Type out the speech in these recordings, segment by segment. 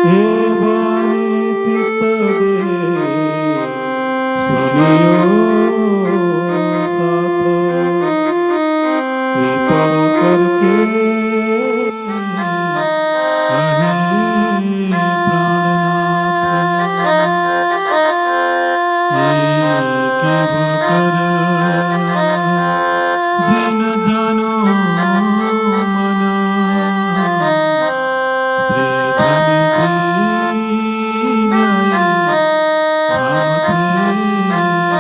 हे बानी चित्त दे सुनियो साथ कृपा करके कहे प्राणनाथ एक कर जिन जानो मना श्री धनी जी न्याय धाम थे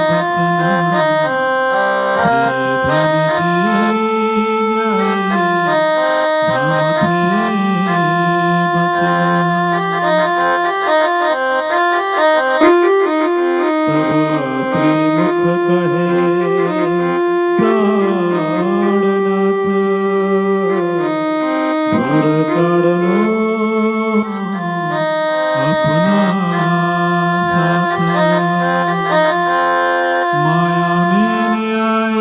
बचना श्री धनी जी न्याय धाम थे बचना तब श्रीमुख कहे प्राणनाथ घोर काढ़नो अपना साथ माया में न्याय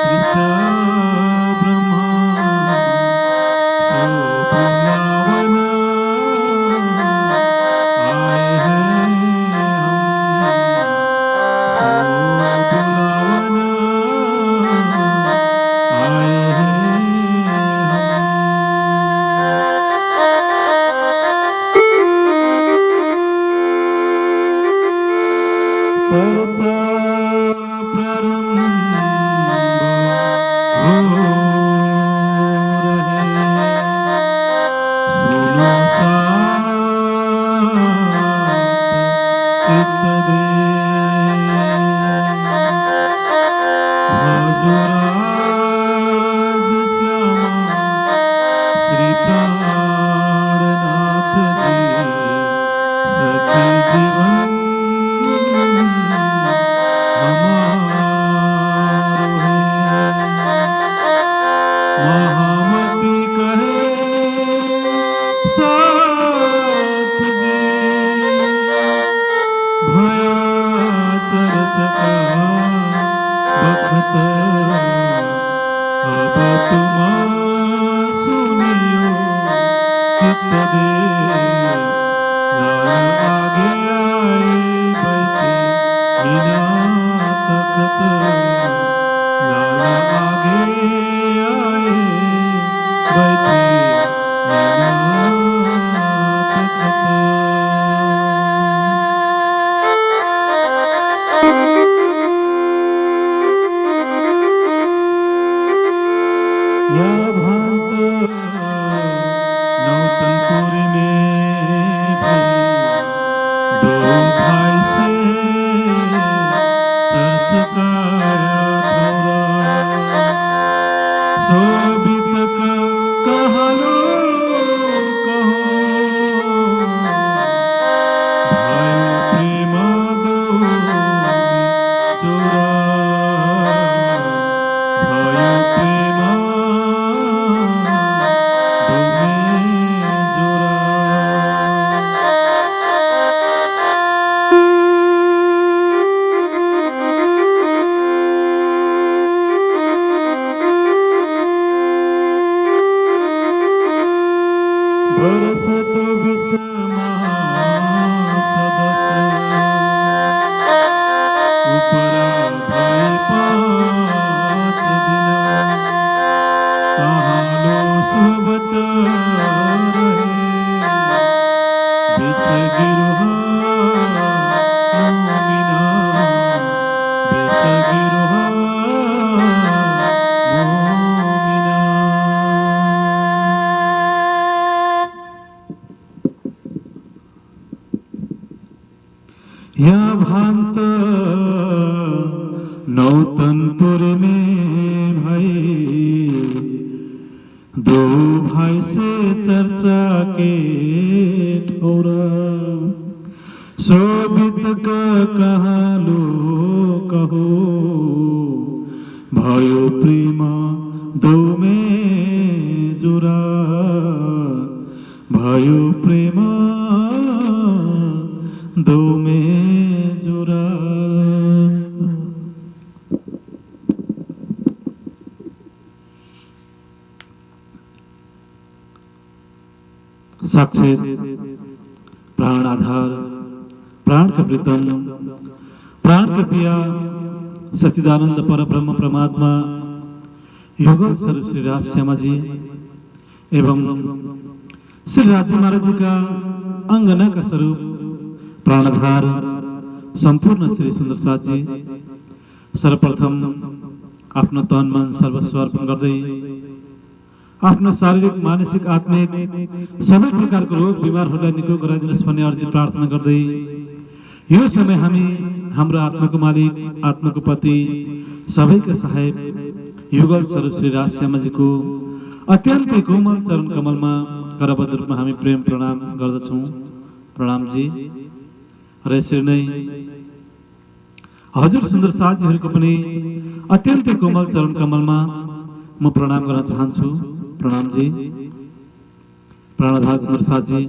सृष्ट ब्रह्मा सो बुलावन आए हैं हम सो बुलावन आए हैं चर्चा प्रारंभ हो रहे सुनो साथ चित्त दे भजराज श्यामा श्री प्राणनाथ जी सखी जीवन महामती कहे साथ जी भया चर्चका बखत अब तुम सुनियो चित्त दे लाल आगे आए बैठे बिना तखत लाल आगे आए बैठे बिना तखत यह भांत नौतनपुरी में भी दो भाई से चर्चकाया थोड़ा सोबित का कहलो कहो भाई प्रेम दो चोरा भाई प्रेम दो जोरा वर्ष 24 मास 10 उपरा भाई 5 दिन कहाँ लो सुबत रहे बिच गिरुहा मोमिना बिच गिरुहा मोमिना यह भांत नौतनपुर में भाई दो भाई से चर्चा के ठोरा शोभित का कहा लो कहो भयो प्रेमा दो में जुरा भयो प्रेमा दो में जुरा साक्षात प्राण आधार, प्राण का प्रीतम, प्राण का पिया, सच्चिदानंद परब्रह्म परमात्मा युगल स्वरूप श्री राज श्यामा जी एवं श्री राजी महाराज जी का अंगना का स्वरूप प्राणाधार संपूर्ण श्री सुंदर साथ जी सर्वप्रथम आफ्नो तन मन सर्वस्व अर्पण गर्दै आफ्नो शारीरिक मानसिक आत्मिक सबै प्रकारको रोग बिमारहरूलाई निको गराइदिनुहोस् भन्ने अर्जी प्रार्थना गर्दै यो समय हामी हाम्रो आत्माको मालिक, आत्माको पति, सबैका सहायक युगल स्वरूप श्री राज श्यामाजीको अत्यन्तै कोमल चरण कमलमा करबद्ध रूपमा हामी प्रेम प्रणाम गर्दछौँ। प्रणाम जी। र यसरी नै हजुर सुन्दर साथजीहरूको पनि अत्यन्तै कोमल चरण कमलमा म प्रणाम गर्न चाहन्छु। प्रणाम जी। प्राणधार सुन्दर साथजी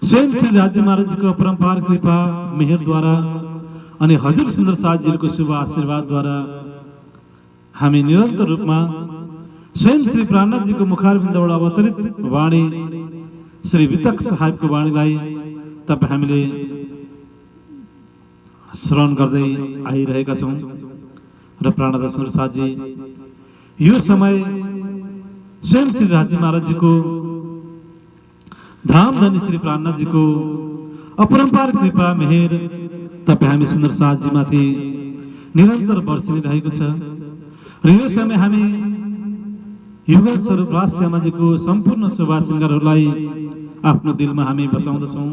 स्वयं श्री राज्य महाराजजीको अपरम्पार कृपा मेहरद्वारा अनि हजुर सुन्दर साथजीहरूको शुभ आशीर्वादद्वारा हामी निरन्तर रूपमा स्वयं श्री प्राणनाथजीको मुखारविन्दबाट अवतरित वाणी श्री वितक साहेबको वाणीलाई तपाईँ हामीले श्रवण गर्दै आइरहेका छौँ। र प्राणदास सुन्दर साथजी यो समय स्वयं श्री राज्य महाराजजीको धामधनी श्री प्राणनाथजीको अपरम्पार कृपा मेहेर तपाईँ हामी सुन्दर साथजी माथि निरन्तर बर्सिरहेको छ। र यो समय हामी युगल स्वरूप राज श्यामाजीको सम्पूर्ण शोभा श्रृङ्गारहरूलाई आफ्नो दिलमा हामी बसाउँदछौँ।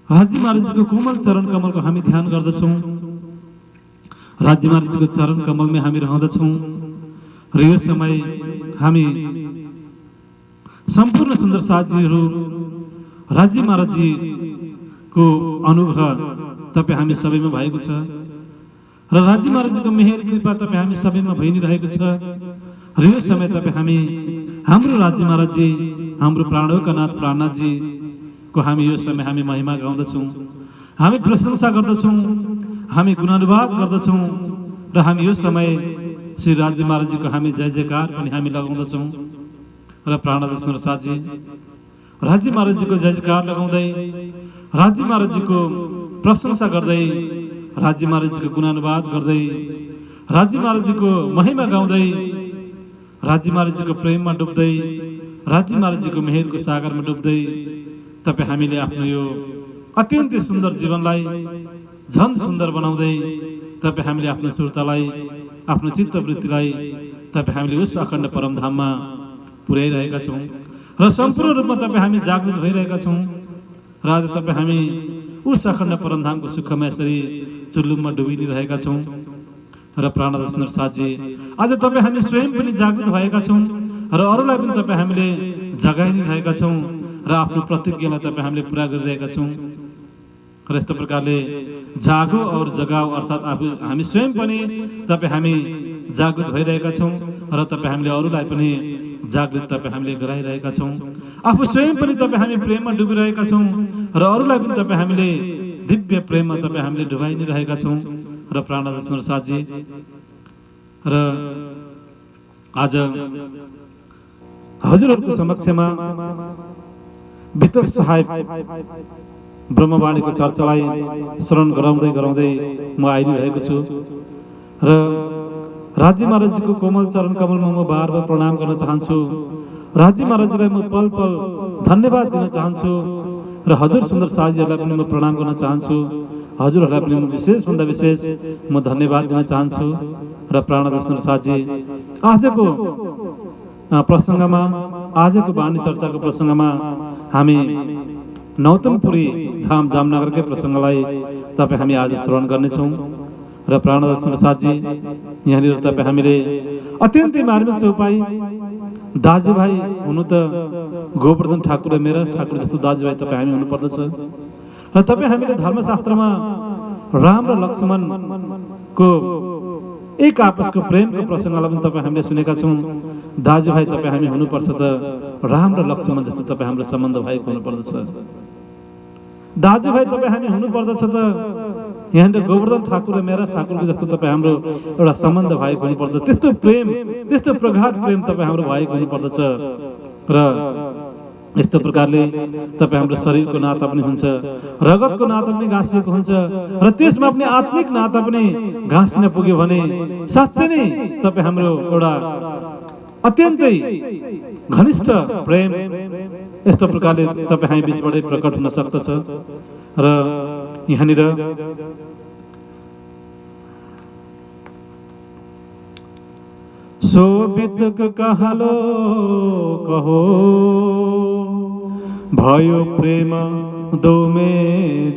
राज्य महाराजजीको कोमल चरण कमलको हामी ध्यान गर्दछौँ। राज्य महाराजजीको चरण कमलमै हामी रहँदछौँ। र यो समय हामी सम्पूर्ण सुन्दर साथजीहरू राज्य महाराजजीको अनुग्रह तपाईँ हामी सबैमा भएको छ र राज्य महाराजजीको मेहेर कृपा तपाईँ हामी सबैमा भइ नै रहेको छ। र यो समय तपाईँ हामी हाम्रो राज्य महाराजजी, हाम्रो प्राणोका नाथ प्राणनाथजीको हामी यो समय हामी महिमा गाउँदछौँ, हामी प्रशंसा गर्दछौँ, हामी गुणानुवाद गर्दछौँ र हामी यो समय श्री राज्य महाराजजीको हामी जय जयकार पनि हामी लगाउँदछौँ। र प्राणदास सुन्दर साथजी राज्य महाराजजीको जय जयकार लगाउँदै, राज्य महाराजजीको प्रशंसा गर्दै, राज्य महाराजजीको गुणानुवाद गर्दै, राज्य महाराजजीको महिमा गाउँदै, राज्य महाराजजीको प्रेममा डुब्दै, राज्य महाराजजीको मेहेरको सागरमा डुब्दै तपाईँ हामीले आफ्नो यो अत्यन्तै सुन्दर जीवनलाई झन सुन्दर बनाउँदै तपाईँ हामीले आफ्नो सुरतालाई, आफ्नो चित्तवृत्तिलाई तपाईँ हामीले उस अखण्ड परमधाममा पुर्याइरहेका छौँ र सम्पूर्ण रूपमा तपाईँ हामी जागृत भइरहेका छौँ। र आज तपाईँ हामी उस अखण्ड परमधामको सुखमा यसरी चुल्लुममा डुबि नै रहेका छौँ। र प्राणदास सुन्दर साथजी आज तपाईँ हामी स्वयं पनि जागृत भएका छौँ र अरूलाई पनि तपाईँ हामीले जगाइ नै रहेका छौँ र आफ्नो प्रतिज्ञालाई तपाईँ हामीले पुरा गरिरहेका छौँ। र यस्तो प्रकारले जागो और जगाओ अर्थात् हामी स्वयं पनि तपाईँ हामी जागृत भइरहेका छौँ र तपाईँ हामीले अरूलाई पनि जागृत तपाईँ हामीले गराइरहेका छौँ। आफू स्वयं पनि तपाईँ हामी प्रेममा डुबिरहेका छौँ र अरूलाई पनि तपाईँ हामीले दिव्य प्रेममा तपाईँ हामीले डुबाइ नै रहेका छौँ। र प्राणदास सुन्दर साथजी र आज हजुरहरूको समक्षमा वितक साहेब ब्रह्मवाणीको चर्चालाई श्रवण गराउँदै गराउँदै म आइ नै रहेको छु। र राज्य महाराजजीको कोमल चरण कमलमा म बार बार प्रणाम गर्न चाहन्छु। राज्य महाराजजीलाई म पल पल धन्यवाद दिन चाहन्छु र हजुर सुन्दर साथजीहरूलाई पनि म प्रणाम गर्न चाहन्छु। हजुरहरूलाई पनि म विशेषभन्दा विशेष म धन्यवाद दिन चाहन्छु। र प्राणदास सुन्दर साथजी आजको प्रसङ्गमा, आजको वाणी चर्चाको प्रसङ्गमा हामी नौतनपुरी धाम जामनगरकै प्रसङ्गलाई तपाईँ हामी आज श्रवण गर्नेछौँ। र प्राणदास सुन्दर साथजी यहाँनिर तपाईँ हामीले अत्यन्तै मार्मिक चौपाई दाजुभाइ हुनु त गोवर्धन ठाकुर र मेरा ठाकुर जस्तो दाजुभाइ तपाईँ हामी हुनुपर्दछ। र तपाईँ हामीले धर्मशास्त्रमा राम र लक्ष्मणको एक आपसको प्रेमको प्रसङ्गलाई पनि तपाईँ हामीले सुनेका छौँ। दाजुभाइ तपाईँ हामी हुनुपर्छ त राम र लक्ष्मण जस्तो तपाईँ हाम्रो सम्बन्ध भएको हुनुपर्दछ। दाजुभाइ तपाईँ हामी हुनुपर्दछ त यहाँनिर गोवर्धन ठाकुर र मेरा ठाकुरको जस्तो तपाईँ हाम्रो एउटा सम्बन्ध भएको हुनुपर्दछ। त्यस्तो प्रेम, त्यस्तो प्रगाढ प्रेम तपाईँ हाम्रो भएको हुनुपर्दछ। र यस्तो प्रकारले तपाईँ हाम्रो शरीरको नाता पनि हुन्छ, रगतको नाता पनि गाँसिएको हुन्छ र त्यसमा पनि आत्मिक नाता पनि गाँसिन पुग्यो भने साँच्चै नै तपाईँ हाम्रो एउटा अत्यन्तै घनिष्ठ प्रेम यस्तो प्रकारले तपाईँ हामी बीचबाटै प्रकट हुन सक्दछ। र यहाँनिर शोभित कहलो कहो भयो प्रेम दोमे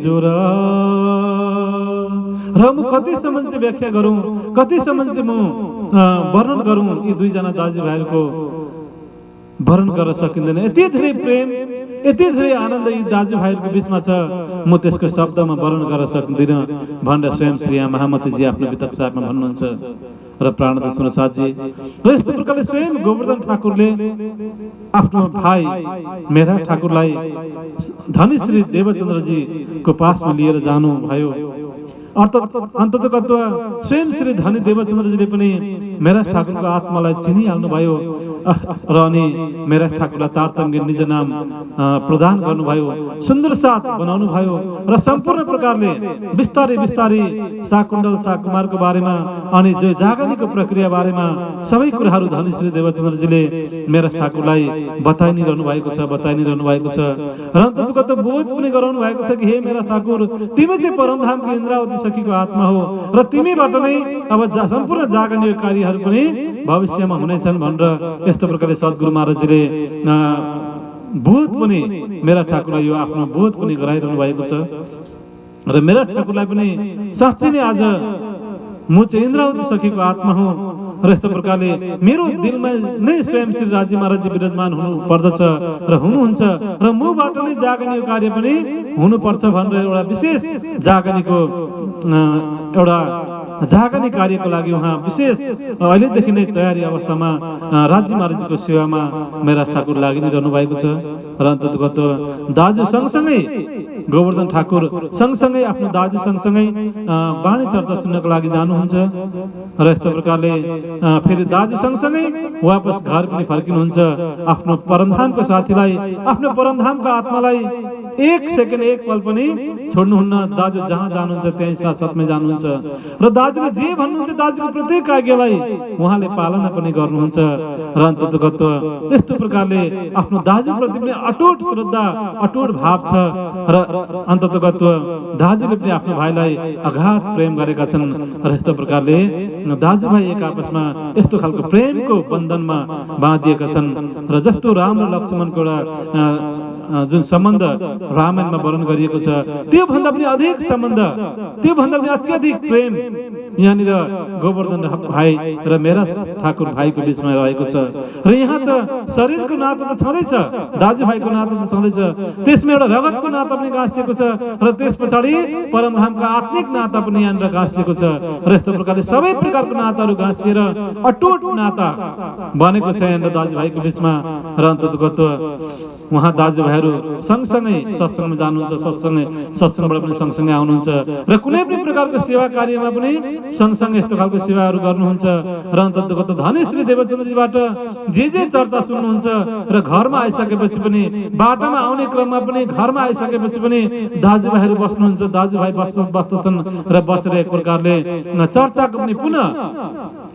जोरा। र म कतिसम्म चाहिँ व्याख्या गरौँ, कतिसम्म चाहिँ म वर्णन गरौँ यी दुईजना दाजुभाइहरूको वर्णन गर्न सकिँदैन। यति धेरै प्रेम, यति धेरै आनन्द यी दाजुभाइहरूको बिचमा छ, म त्यसको शब्दमा वर्णन गर्न सक्दिनँ भनेर स्वयं श्री महामतीजी आफ्नो वितक साथमा भन्नुहुन्छ र प्राणदास प्रसादजी र यस्तो प्रकारले स्वयं गोवर्धन ठाकुरले आफ्नो भाइ मेरा ठाकुरलाई धनी श्री देवचन्द्रजीको पासमा लिएर जानु भयो। अन्ततः स्वयं श्री धनी देवचन्द्रजीले पनि मेरा ठाकुरको आत्मालाई चिनिहाल्नु भयो र अनि मेरा ठाकुरलाई तारतम्य निज नाम प्रदान गर्नुभयो, सुन्दर साथ बनाउनु भयो र सम्पूर्ण प्रकारले बिस्तारै बिस्तारै शाकुण्डल शाकुमारको बारेमा अनि जो जागनीको प्रक्रिया बारेमा सबै कुराहरू धनी श्री देवचन्द्रजीले मेरा ठाकुरलाई बताइ नै रहनु भएको छ र अन्ततः बोझ पनि गराउनु भएको छ कि हे मेरा ठाकुर, तिमी चाहिँ परमधामको इन्द्रावती सखीको आत्मा हो र तिमीबाट नै अब सम्पूर्ण जागनीय कार्यहरू पनि भविष्यमा हुनेछन् भनेर यस्तो प्रकारले सद्गुरु महाराजजीले बोध पनि मेरा ठाकुरलाई यो आफ्नो बोध पनि गराइरहनु भएको छ र मेरा ठाकुरलाई पनि साँच्चै नै आज म चाहिँ इन्द्रावती सखीको आत्मा हुँ र यस्तो प्रकारले मेरो दिलमा नै स्वयं श्री राजी महाराजजी विराजमान हुनु पर्दछ र हुनुहुन्छ र मबाट नै जागनीय कार्य पनि हुनुपर्छ भनेर एउटा विशेष जागनीको एउटा जागनी कार्यको लागि उहाँ विशेष अहिलेदेखि नै तयारी अवस्थामा राज्य महाराजजीको सेवामा मेरा ठाकुर लागि नै रहनु भएको छ र अन्ततः दाजु सँगसँगै गोवर्धन ठाकुर सँगसँगै आफ्नो दाजु सँगसँगै वाणी चर्चा सुन्नको लागि जानुहुन्छ र यस्तो प्रकारले फेरि दाजु सँगसँगै वापस घर पनि फर्किनुहुन्छ। आफ्नो परमधामको साथीलाई, आफ्नो परमधामको आत्मालाई एक सेकेन्ड एक पल पनि छोड्नुहुन्न। दाजु जहाँ जानुहुन्छ त्यही साथसाथमै जानुहुन्छ र दाजुले जे भन्नुहुन्छ दाजुको प्रत्येक आज्ञालाई उहाँले पालना पनि गर्नुहुन्छ र अन्ततः यस्तो प्रकारले आफ्नो दाजुप्रति पनि अटुट श्रद्धा अटुट भाव छ र अन्ततः दाजुले पनि आफ्नो भाइलाई अगाध प्रेम गरेका छन् र यस्तो प्रकारले दाजुभाइ एक आपसमा यस्तो खालको प्रेमको बन्धनमा बाँधिएका छन् र जस्तो राम र लक्ष्मणको एउटा जुन सम्बन्ध रामायणमा वर्णन गरिएको छ त्यो भन्दा पनि अधिक सम्बन्ध, त्यो भन्दा पनि अत्यधिक प्रेम यहाँनिर गोवर्धन भाइ र मेरा ठाकुर भाइको बिचमा रहेको छ र यहाँ त शरीरको नाता त छँदैछ, दाजुभाइको नाता त छँदैछ, त्यसमा एउटा रगतको नाता पनि गाँसिएको छ र त्यस पछाडि परमधामको आत्मिक नाता पनि यहाँनिर गाँसिएको छ र यस्तो प्रकारले सबै प्रकारको नाताहरू गाँसिएर अटुट नाता बनेको छ यहाँनिर दाजुभाइको बिचमा र अन्ततः उहाँ दाजुभाइहरू सँगसँगै सत्सङ्गमा जानुहुन्छ, सत्सङ्गबाट पनि सँगसँगै आउनुहुन्छ र कुनै पनि प्रकारको सेवा कार्यमा पनि सँगसँगै यस्तो खालको सेवाहरू गर्नुहुन्छ र अन्ततः धनी श्री देवचन्द्रजीबाट जे चर्चा सुन्नुहुन्छ र घरमा आइसकेपछि पनि बाटामा आउने क्रममा पनि घरमा आइसकेपछि पनि दाजुभाइहरू बस्नुहुन्छ, दाजुभाइ बस्दछन् र बसेर एक प्रकारले चर्चाको पनि पुनः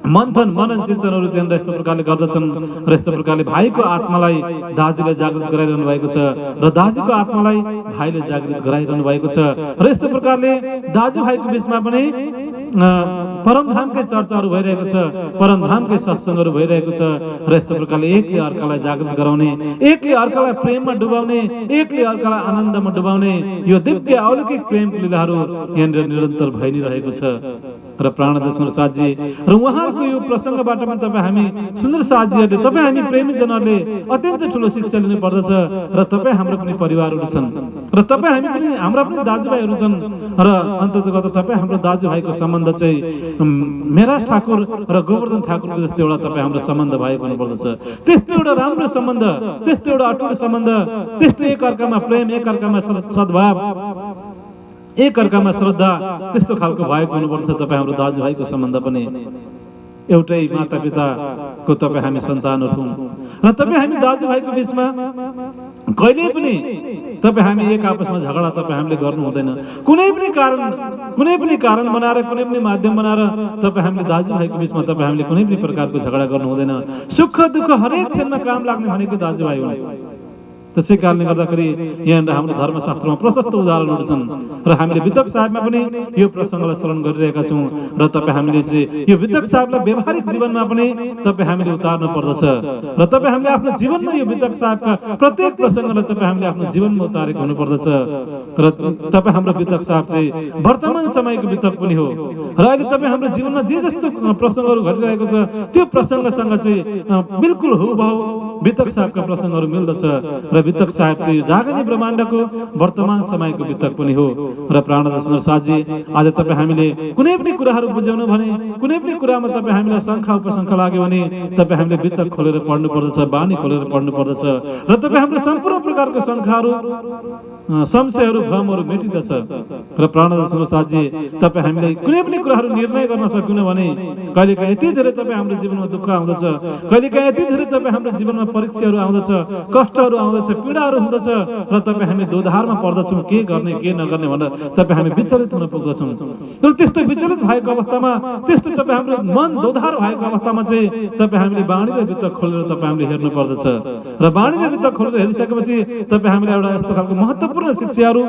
मन्थन मनन चिन्तनहरू चाहिँ यस्तो प्रकारले गर्दछन् र यस्तो प्रकारले भाइको आत्मालाई दाजुले जागृत गराइरहनु भएको छ र दाजुको आत्मालाई भाइले जागृत गराइरहनु भएको छ र यस्तो प्रकारले दाजुभाइको बिचमा पनि परमधामकै चर्चाहरू भइरहेको छ, परमधामकै सत्सङ्गहरू भइरहेको छ र यस्तो प्रकारले एकले अर्कालाई जागृत गराउने, एकले अर्कालाई प्रेममा डुबाउने, एकले अर्कालाई आनन्दमा डुबाउने यो दिव्य अलौकिक प्रेमको लीलाहरू यहाँनिर निरन्तर भइ नै रहेको छ र प्राणदास प्रसादजी र उहाँहरूको यो प्रसङ्गबाट पनि तपाईँ हामी सुन्दर साथीहरूले, तपाईँ हामी प्रेमीजनहरूले अत्यन्तै ठुलो शिक्षा लिनु पर्दछ र तपाईँ हाम्रो पनि परिवारहरू छन् र तपाईँ हामी पनि हाम्रा पनि दाजुभाइहरू छन् र अन्ततः तपाईँ हाम्रो दाजुभाइको सम्बन्ध चाहिँ मेरा ठाकुर र गोवर्धन ठाकुरको जस्तो एउटा तपाईँ हाम्रो सम्बन्ध भएको हुनुपर्दछ। त्यस्तो एउटा राम्रो सम्बन्ध, त्यस्तो एउटा अटुट सम्बन्ध, त्यस्तो एक अर्कामा प्रेम, एक अर्कामा सद्भाव, एक अर्कामा श्रद्धा त्यस्तो खालको भएको हुनुपर्छ तपाईँ हाम्रो दाजुभाइको सम्बन्ध पनि। एउटै माता पिताको तपाईँ हामी सन्तानहरू हौँ र तपाईँ हामी दाजुभाइको बिचमा कहिले पनि तपाईँ हामी एक आपसमा झगडा तपाईँ हामीले गर्नु हुँदैन। कुनै पनि कारण बनाएर, कुनै पनि माध्यम बनाएर तपाईँ हामीले दाजुभाइको बिचमा तपाईँ हामीले कुनै पनि प्रकारको झगडा गर्नु हुँदैन। सुख दुःख हरेक क्षणमा काम लाग्ने भनेको दाजुभाइ हो। त्यसै कारणले गर्दाखेरि यहाँनिर हाम्रो धर्मशास्त्रमा प्रशस्त उदाहरणहरू छन् र हामीले वितक साहबमा पनि यो प्रसङ्गलाई स्मरण गरिरहेका छौँ र तपाईँ हामीले चाहिँ यो वितक साहबलाई व्यावहारिक जीवनमा पनि तपाईँ हामीले उतार्नु पर्दछ र तपाईँ हामीले आफ्नो जीवनमा यो वितक साहबका प्रत्येक प्रसङ्गलाई तपाईँ हामीले आफ्नो जीवनमा उतारेको हुनुपर्दछ र तपाईँ हाम्रो वितक साहब चाहिँ वर्तमान समयको वितक पनि हो र अहिले तपाईँ हाम्रो जीवनमा जे जस्तो प्रसङ्गहरू घटिरहेको छ त्यो प्रसङ्गसँग चाहिँ बिल्कुल हुबहु वितक साहबका प्रसङ्गहरू मिल्दछ र वितक साहब चाहिँ जागने ब्रह्माण्डको वर्तमान समयको वितक पनि हो र प्राणनाथ सुन्दर साथजी आज तपाईँ हामीले कुनै पनि कुराहरू बुझ्यौँ भने, कुनै पनि कुरामा तपाईँ हामीलाई शङ्का उपशङ्का लाग्यो भने तपाईँ हामीले वितक खोलेर पढ्नु पर्दछ, बानी खोलेर पढ्नु पर्दछ र तपाईँ हाम्रो सम्पूर्ण प्रकारको शङ्काहरू, संशयहरू, भ्रमहरू मेटिँदछ र प्राणनाथ सुन्दर साथजी तपाईँ हामीलाई कुनै पनि कुराहरू निर्णय गर्न सक्दैनौँ भने कहिलेकाहीँ यति धेरै तपाईँ हाम्रो जीवनमा दुःख आउँदछ, कहिलेकाहीँ यति धेरै तपाईँ हाम्रो जीवनमा परीक्षाहरू आउँदछ, कष्टहरू आउँदछ, पीडाहरू हुँदछ र तपाईँ हामी दोधारमा पर्दछौँ के गर्ने के नगर्ने भनेर तपाईँ हामी विचलित हुन पुग्दछौँ। र त्यस्तो विचलित भएको अवस्थामा, त्यस्तो तपाईँ हाम्रो मन दोधार भएको अवस्थामा चाहिँ तपाईँ हामीले बाणी र वितक खोलेर तपाईँ हामीले हेर्नु पर्दछ र बाणी र वितक खोलेर हेरिसकेपछि तपाईँ हामीले एउटा यस्तो खालको महत्त्वपूर्ण शिक्षाहरू,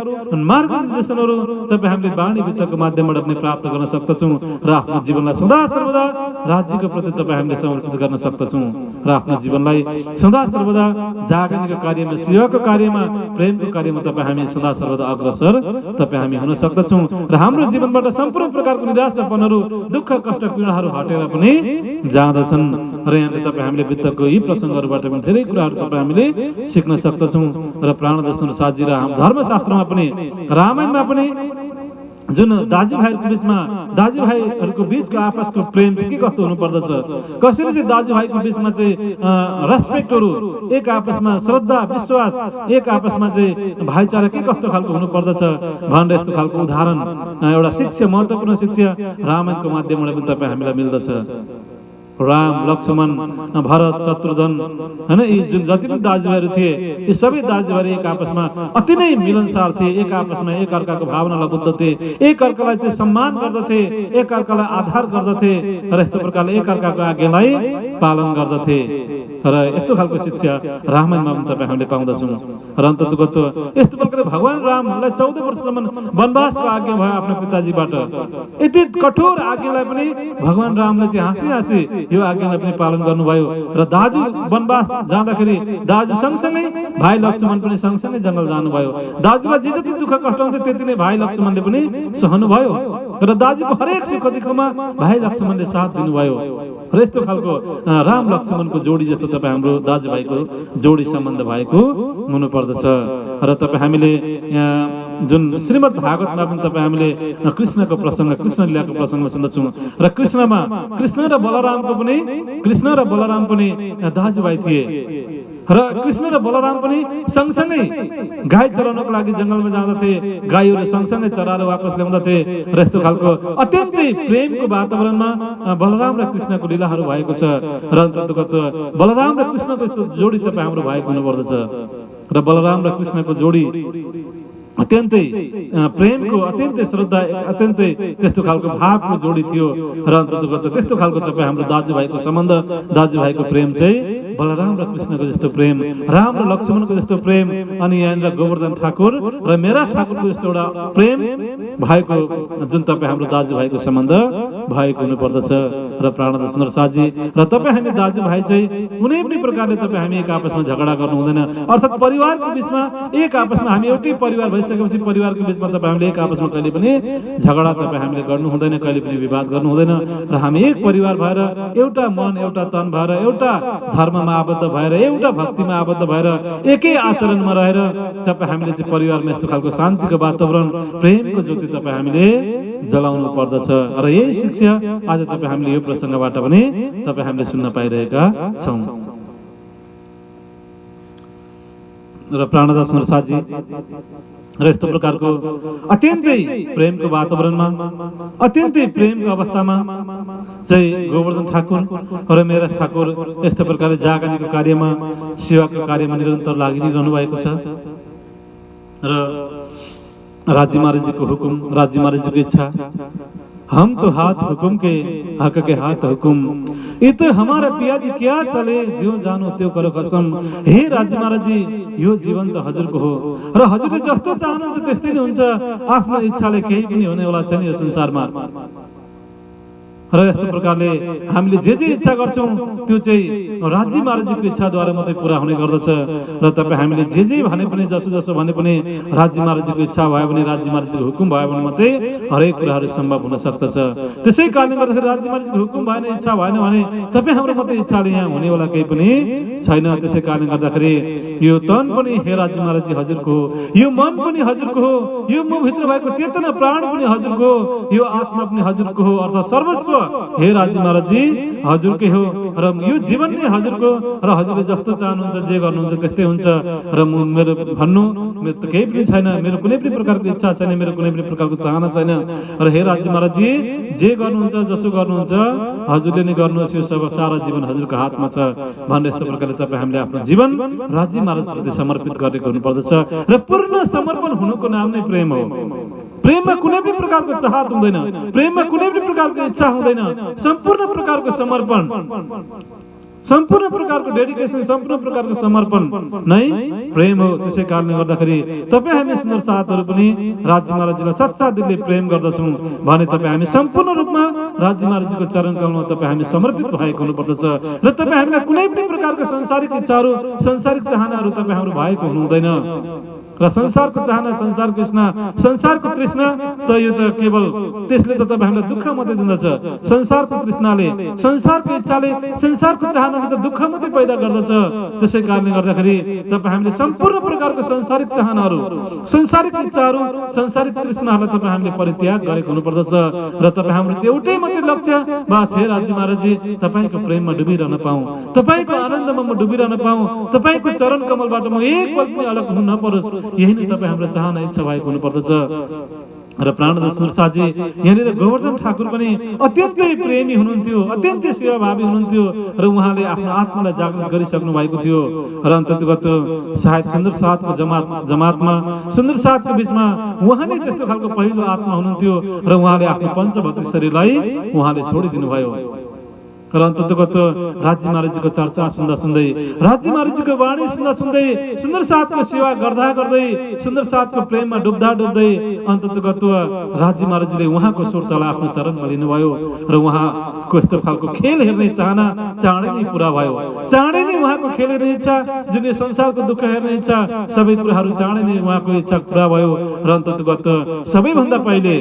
मार्ग निर्देशनहरू तपाईँ हामीले बाणी वितकको माध्यमबाट पनि प्राप्त गर्न सक्दछौँ र आफ्नो जीवनलाई सदा सर्वदा राज्यको प्रति तपाईँ हामीले समर्पित गर्न सक्दछौँ र आफ्नो जीवनलाई सदा सर्वदा जागरणको कार्यमा, सेवाको कार्यमा, प्रेमको कार्यमा तपाईँ हामी सदा सर्वदा अग्रसर तपाईँ हामी हुन सक्दछौँ र हाम्रो जीवनबाट सम्पूर्ण प्रकारको निराशापनहरू, दुःख कष्ट पीडाहरू हटेर पनि जाँदछन् र यहाँले तपाईँ हामीले वितकको यी प्रसङ्गहरूबाट पनि धेरै कुराहरू तपाईँ हामीले सिक्न सक्दछौँ र प्राणनाथ सुन्दर साथजी र धर्मशास्त्रमा पनि, रामायणमा पनि जुन दाजुभाइहरूको बिचको आपसको प्रेम चाहिँ के कस्तो हुनुपर्दछ, कसरी चाहिँ दाजुभाइको बिचमा चाहिँ रेस्पेक्टहरू, एक आपसमा श्रद्धा विश्वास, एक आपसमा चाहिँ भाइचारा के कस्तो खालको हुनुपर्दछ भनेर यस्तो खालको उदाहरण, एउटा शिक्षा, महत्त्वपूर्ण शिक्षा रामायणको माध्यमबाट पनि तपाईँ हामीलाई मिल्दछ। राम, लक्ष्मण, भरत, शत्रुघ्न हैन, यी जुन जति पनि दाजुभाइहरू थिए यी सबै दाजुभाइ एक आपसमा अति नै मिलनसार थिए, एक आपसमा एक अर्काको भावनालाई बुझ्दथे, एक अर्कालाई चाहिँ सम्मान गर्दथे, एक अर्कालाई आधार गर्दथे र यस्तो प्रकारले एक अर्काको आज्ञालाई पालन गर्दथे र यस्तो खालको शिक्षा रामायणमा पनि तपाईँ हामीले पाउँदछौँ। र अन्ततोगत्व यस्तो प्रकारले भगवान रामलाई 14 वर्षसम्म वनवासको आज्ञा भयो आफ्नो पिताजीबाट। यति कठोर आज्ञालाई पनि भगवान रामले चाहिँ हाँसी हाँसी यो आज्ञालाई पनि पालन गर्नुभयो र दाजु वनवास जाँदाखेरि दाजु सँगसँगै भाइ लक्ष्मण पनि सँगसँगै जङ्गल जानुभयो। दाजुलाई जे जति दुःख कष्ट हुन्छ त्यति नै भाइ लक्ष्मणले पनि सहनुभयो र दाजुको हरेक सुख दुःखमा भाइ लक्ष्मणले साथ दिनुभयो र यस्तो खालको राम लक्ष्मणको जोडी जस्तो तपाईँ हाम्रो दाजुभाइको जोडी सम्बन्ध भएको हुनुपर्दछ। र तपाईँ हामीले जुन श्रीमद् भागवतमा पनि तपाईँ हामीले कृष्णको प्रसङ्ग, कृष्ण लीलाको प्रसङ्ग सुन्दछौँ र कृष्ण र बलराम पनि दाजुभाइ थिए र कृष्ण र बलराम पनि सँगसँगै गाई चराउनको लागि जङ्गलमा जाँदथे, गाईहरू सँगसँगै चराएर वापस ल्याउँदथे र यस्तो खालको अत्यन्तै प्रेमको वातावरणमा बलराम र कृष्णको लीलाहरू भएको छ र अन्ततोगत्व बलराम र कृष्णको यस्तो जोडी तपाईँ हाम्रो भएको हुनुपर्दछ र बलराम र कृष्णको जोडी अत्यन्तै प्रेमको, अत्यन्तै श्रद्धा, अत्यन्तै त्यस्तो खालको भावको जोडी थियो र अन्ततोगत्व त्यस्तो खालको तपाईँ हाम्रो दाजुभाइको सम्बन्ध, दाजुभाइको प्रेम चाहिँ बलराम र कृष्णको जस्तो प्रेम, राम र लक्ष्मणको जस्तो प्रेम, अनि यहाँनिर गोवर्धन ठाकुर र मेरा ठाकुरको जस्तो एउटा प्रेम भएको जुन तपाईँ हाम्रो दाजुभाइको सम्बन्ध भएको हुनुपर्दछ। र प्राणनाथ सुन्दर साथजी र तपाईँ हामी दाजुभाइ चाहिँ कुनै पनि प्रकारले तपाईँ हामी एक आपसमा झगडा गर्नु हुँदैन, अर्थात् परिवारको बिचमा एक आपसमा हामी एउटै परिवार भइसकेपछि परिवारको बिचमा तपाईँ हामीले एक आपसमा कहिले पनि झगडा तपाईँ हामीले गर्नु हुँदैन, कहिले पनि विवाद गर्नु हुँदैन र हामी एक परिवार भएर, एउटा मन, एउटा तन भएर, एउटा धर्ममा आबद्ध भएर, एउटा भक्तिमा आबद्ध भएर, एकै आचरणमा रहेर तपाईँ हामीले चाहिँ परिवारमा यस्तो खालको शान्तिको वातावरण, प्रेमको ज्योति तपाईँ हामीले जलाउनु पर्दछ र यही शिक्षा आज तपाईँ हामीले यो प्रसङ्गबाट पनि तपाईँ हामीले सुन्न पाइरहेका छौँ। र प्राणनाथ सुन्दर साथजी र यस्तो प्रकारको अत्यन्तै प्रेमको वातावरणमा, अत्यन्तै प्रेमको अवस्थामा चाहिँ गोवर्धन ठाकुर र मेरा ठाकुर यस्तो प्रकारले जागरणीको कार्यमा सेवाको कार्यमा निरन्तर लागिरहनु भएको छ र राज्य महाराज को हुकुम, राज्य महाराज की इच्छा, हम तो हाथ हुकुम के हक के हाथ हुकुम, ये तो हमारा पिया जी क्या चले ज्यो जानो त्यो करो कसम। हे राज्य महाराज जी, यो जीवन तो हजुर को हो र हजुरले जस्तो चाहनुहुन्छ त्यस्तै नै हुन्छ। आफ्नो इच्छाले केही पनि हुनेवाला छैन यो संसारमा। र यस्तो प्रकारले हामीले जे इच्छा गर्छौं त्यो चाहिँ राज्य महाराजको इच्छाद्वारा मात्रै पूरा हुने गर्दछ। र तपाईं हामीले जे भने पनि जसो जसो भने पनि राज्य महाराजको इच्छा भयो भने, राज्य महाराजको हुकुम भयो भने मात्रै हरेक कुराहरू सम्भव हुन सक्दछ। त्यसै कारणले गर्दाखेरि राज्य महाराजको हुकुम भएन, इच्छा भएन भने तपाईँ हाम्रो मात्रै इच्छाले यहाँ हुनेवाला केही पनि छैन। त्यसै कारणले गर्दाखेरि यो तन पनि हे राज्य महाराज हजुरको हो, यो मन पनि हजुरको हो, यो मभित्र भएको चेतना प्राण पनि हजुरको हो, यो आत्मा पनि हजुरको हो, अर्थात् सर्वस्व हे राज्य महाराज जी हजुरकै हो र यो जीवन नै हजुरको र हजुरले जस्तो चाहनुहुन्छ जे गर्नुहुन्छ त्यस्तै हुन्छ। र मेरो भन्नु मेरो त केही पनि छैन, मेरो कुनै पनि प्रकारको इच्छा छैन, मेरो कुनै पनि प्रकारको चाहना छैन। र हे राज्य महाराज जी जे गर्नुहुन्छ जसो गर्नुहुन्छ हजुरले नै गर्नुहोस्, यो सब सारा जीवन हजुरको हातमा छ भन्ने यस्तो प्रकारले तपाईँ हामीले आफ्नो जीवन राज्य महाराज प्रति समर्पित गरेको हुनुपर्दछ। र पूर्ण समर्पण हुनुको नाम नै प्रेम हो। प्रेममा कुनै पनि प्रकारको चाहत हुँदैन, प्रेममा कुनै पनि प्रकारको इच्छा हुँदैन। सम्पूर्ण प्रकारको समर्पण, सम्पूर्ण प्रकारको डेडिकेसन, सम्पूर्ण प्रकारको समर्पण नै प्रेम हो। त्यसै कारणले गर्दाखेरि तपाईँ हामी सुन्दर साथहरू पनि राज्य महाराजजीलाई सच्चा दिलले प्रेम गर्दछौँ भने तपाईँ हामी सम्पूर्ण रूपमा राज्य महाराजजीको चरण कमलमा तपाईँ हामी समर्पित भएको हुनुपर्दछ। र तपाईँ हामीलाई कुनै पनि प्रकारको संसारिक इच्छाहरू, संसारिक चाहनाहरू तपाईँ हाम्रो भएको हुनुहुँदैन। र संसारको चाहना, संसारको इच्छा, संसारको तृष्णा त यो त केवल त्यसले त तपाईँ हामीलाई दुःख मात्रै दिँदछ। संसारको तृष्णाले, संसारको इच्छाले, संसारको चाहनाले त दुःख मात्रै पैदा गर्दछ। त्यसै कारणले गर्दाखेरि तपाईँ हामीले सम्पूर्ण प्रकारको संसारिक चाहनाहरू, संसारिक इच्छाहरू, संसारिक तृष्णाहरूलाई तपाईँ हामीले परित्याग गरेको हुनुपर्दछ। र तपाईँ हाम्रो चाहिँ एउटै मात्रै लक्ष्य, बस हे राज्य महाराजजी तपाईँको प्रेममा डुबिरहन पाऊँ, तपाईँको आनन्दमा म डुबिरहन पाऊँ, तपाईँको चरण कमलबाट म एक पल पनि अलग हुनु नपरोस्, यही नै तपाईँ हाम्रो चाहना इच्छा भएको हुनुपर्दछ। र प्राणदास सुन्दर साथजी यहाँनिर गोवर्धन ठाकुर पनि अत्यन्तै प्रेमी हुनुहुन्थ्यो, अत्यन्तै सेवाभावी हुनुहुन्थ्यो र उहाँले आफ्नो आत्मालाई जागृत गरिसक्नु भएको थियो। र अन्तर्गत सायद सुन्दर साथको जमातमा, सुन्दर साथको बिचमा उहाँ नै त्यस्तो खालको पहिलो आत्मा हुनुहुन्थ्यो र उहाँले आफ्नो पञ्चभौतिक शरीरलाई उहाँले छोडिदिनु भयो। र अन्तर्गत राज्य महाराजजीको चर्चा सुन्दा सुन्दै, राज्य महाराजजीको वाणी सुन्दा सुन्दै, सुन्दर साथको सेवा गर्दा गर्दै, सुन्दर साथको प्रेममा डुब्दा डुब्दै अन्तर्गत राज्य महाराजजीले उहाँको सुरतालाई आफ्नो चरणमा लिनुभयो र उहाँको यस्तो खालको खेल हेर्ने चाहना चाँडै नै पुरा भयो। चाँडै नै उहाँको खेल हेर्ने इच्छा, जुन यो संसारको दुःख हेर्ने इच्छा, सबै कुराहरू चाँडै नै उहाँको इच्छा पुरा भयो। र अन्तर्गत सबैभन्दा पहिले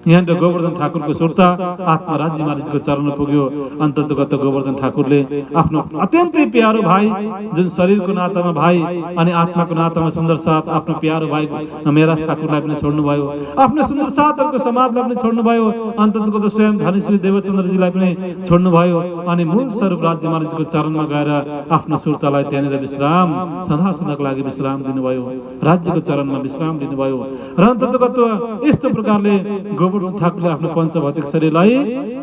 यहाँ गोवर्धन ठाकुरको सुरता आत्मा राज्य महाराजको चरणमा पुग्यो। अन्तर्गत गोवर्धन ठाकुरले आफ्नो अत्यन्तै प्यारो भाइ, जुन शरीरको नातामा भाइ अनि आत्माको नातामा सुन्दर साथ, आफ्नो प्यारो भाइ मेरा ठाकुरलाई पनि छोड्नुभयो, आफ्नो सुन्दर साथहरूको समाजलाई पनि छोड्नुभयो, अन्तर्गत स्वयं धनेश्वरी देवचन्द्रजीलाई पनि छोड्नुभयो अनि मूल स्वरूप राज्य महाराजको चरणमा गएर आफ्नो सुरतालाई त्यहाँनिर विश्राम, सदा सदाको लागि विश्राम दिनुभयो, राज्यको चरणमा विश्राम दिनुभयो। र अन्तर्गत यस्तो प्रकारले गोवर्धन ठाकुरले आफ्नो पञ्चभौतिक शरीरलाई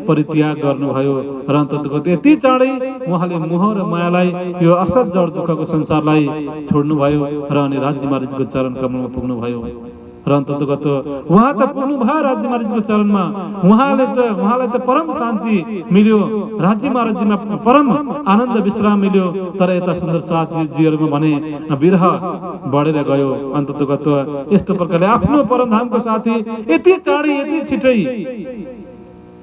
परित्याग गर्नुभयो। र अन्तर्गत यति चाँडै उहाँले मोह र मायालाई, यो असत जड दुःखको संसारलाई छोड्नुभयो र अनि राज्य महाराजको चरण कमलमा पुग्नुभयो। र अन्तर्गत उहाँ त पुग्नुभयो राज्य महाराजको चरणमा, उहाँलाई त परम शान्ति मिल्यो, राज्य महाराजजीमा परम आनन्द विश्राम मिल्यो। तर यता सुन्दर साथजीहरूमा भने विरह बढेर गयो। अन्तर्गत यस्तो प्रकारले आफ्नो परमधामको साथी यति चाँडै, यति छिटै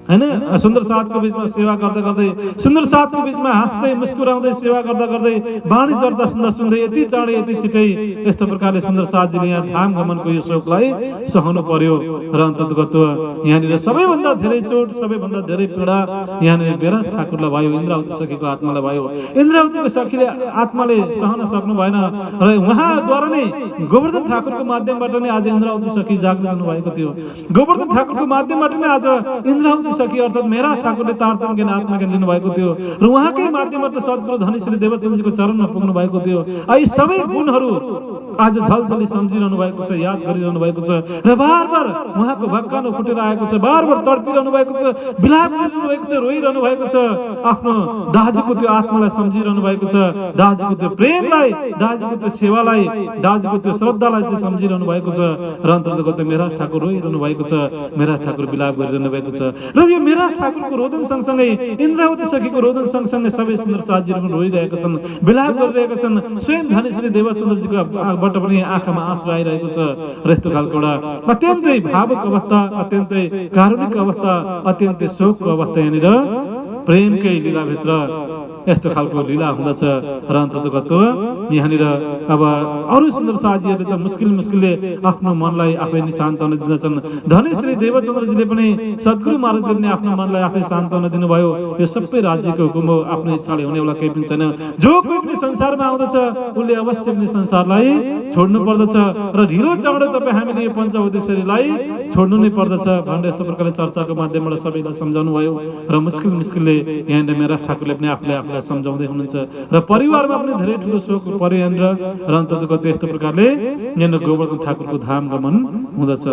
हैन, सुन्दर साथको बिचमा सेवा गर्दा गर्दै, सुन्दर साथको बिचमा हाँस्दै मुस्कुराउँदै सेवा गर्दा गर्दै, वाणी चर्चा सुन्दा सुन्दै यति चाँडै, यति छिटै यस्तो प्रकारले सुन्दर साथजीले यहाँ धाम गमनको यो शोकलाई सहनु पर्यो। र अन्तर्गत यहाँनिर सबैभन्दा धेरै चोट, सबैभन्दा धेरै पीडा यहाँनिर मेरा ठाकुरलाई भयो, इन्द्रावती सखीको आत्मालाई भयो। इन्द्रावतीको सखीले आत्माले सहन सक्नु भएन र उहाँद्वारा नै गोवर्धन ठाकुरको माध्यमबाट नै आज इन्द्रावती सखी जागृत हुनुभएको थियो। गोवर्धन ठाकुरको माध्यमबाट नै आज इन्द्रावती सखी अर्थात् मेरा ठाकुरले तारतम्य ज्ञान आत्मज्ञान लिनुभएको थियो र उहाँकै माध्यमबाट सद्गुरु धनी श्री देवचन्द्रजीको चरणमा पुग्नु भएको थियो। यी सबै गुणहरू आज झलझली सम्झिरहनु भएको छ, याद गरिरहनु भएको छ र बार बार उहाँको भक्कानो फुटेर आएको छ, बार बार तडपिरहनु भएको छ, विलाप गरिरहनु भएको छ, रोइरहनु भएको छ, आफ्नो दाजुको त्यो आत्मालाई सम्झिरहनु भएको छ, दाजुको त्यो प्रेमलाई, दाजुको त्यो सेवालाई, दाजुको त्यो श्रद्धालाई चाहिँ सम्झिरहनु भएको छ र अन्तर्गत त्यो मेरा ठाकुर रोइरहनु भएको छ, मेरा ठाकुर विलाप गरिरहनु भएको छ र यो मेरा ठाकुरको रोदन सँगसँगै इन्द्रावती सखीको रोदन सँगसँगै सबै सुन्दर साथीहरू पनि रोइरहेका छन्, विलाप गरिरहेका छन्। स्वयं धनी श्री देवचन्द्रजीको बाट पनि आँखामा आँसु आइरहेको छ र यस्तो खालको एउटा अत्यन्तै भावुक अवस्था, अत्यन्तै कारुणिक अवस्था, अत्यन्तै शोकको अवस्था यहाँनिर प्रेमकै लीलाभित्र यस्तो खालको लीला हुँदछ र अन्ततगत यहाँनिर अब अरू सुन्दर साथीहरूले त मुस्किलले आफ्नो मनलाई आफै नै सान्त्वना दिँदछन्। धनी श्री देवचन्द्रजीले पनि सद्गुरु महाराजले पनि आफ्नो मनलाई आफै सान्त्वना दिनुभयो। यो सबै राज्यको हुकुम हो, आफ्नो इच्छाले हुनेवाला केही पनि छैन। जो कोही पनि संसारमा आउँदछ उसले अवश्य पनि संसारलाई छोड्नु पर्दछ र ढिलो चाँडो तपाईँ हामीले यो पञ्चभौतिक शरीरलाई छोड्नु नै पर्दछ भनेर यस्तो प्रकारले चर्चाको माध्यमबाट सबैलाई सम्झाउनु भयो र मुस्किलले यहाँनिर मेरा ठाकुरले पनि आफूलाई सम्झाउँदै हुनुहुन्छ र परिवारमा पनि धेरै ठुलो शोक पर्यो यहाँनिर र अन्ततगत यस्तो प्रकारले यहाँनिर गोवर्धन ठाकुरको धाम गमन हुँदछ।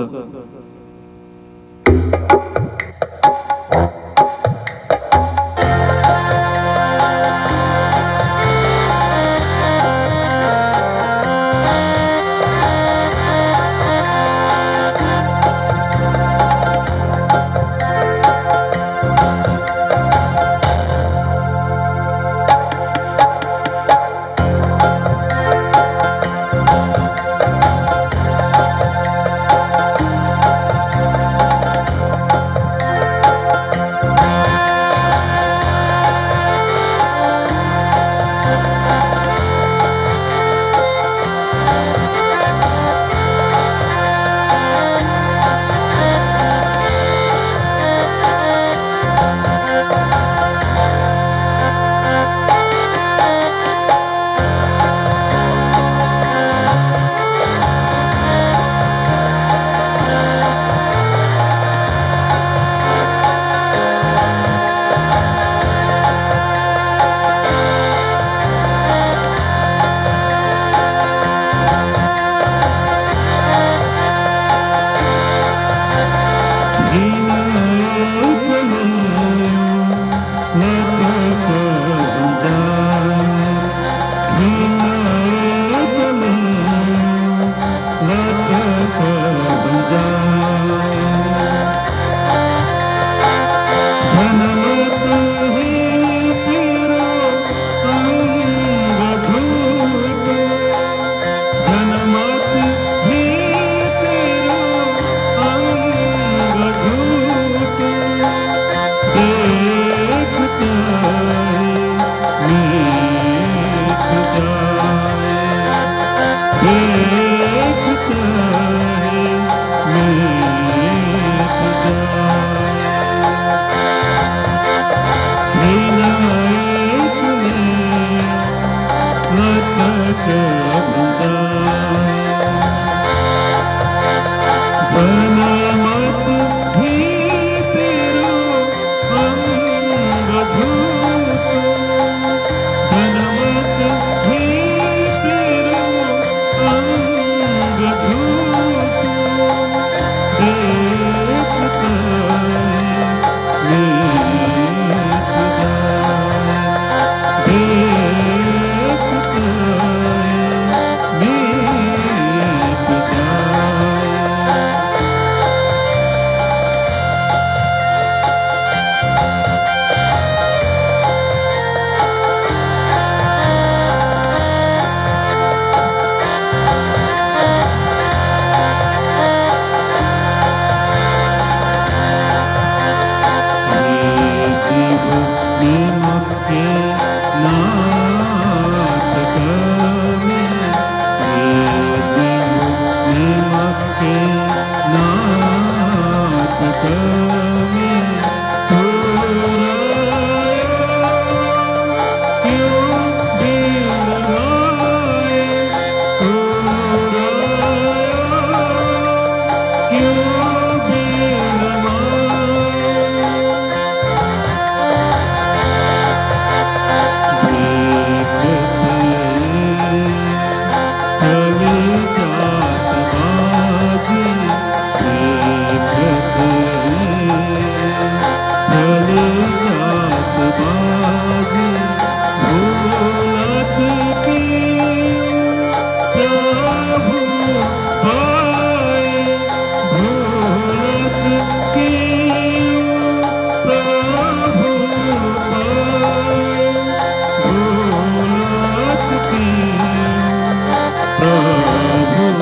प्रभु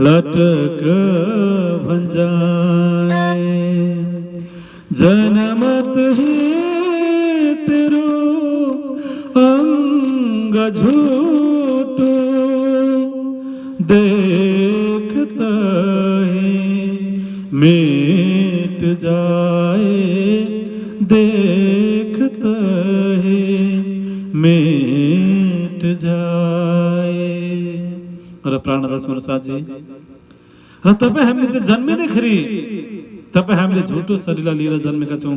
लटक भंजाए जनमत है तेरो अंग झूठो देखता है मिट जाए देखता है मिट जाए। र प्राणदास साथी र तपाईं हामीले चाहिँ जन्मिँदैखेरि तपाईं हामीले झुटो शरीरलाई लिएर जन्मेका छौं।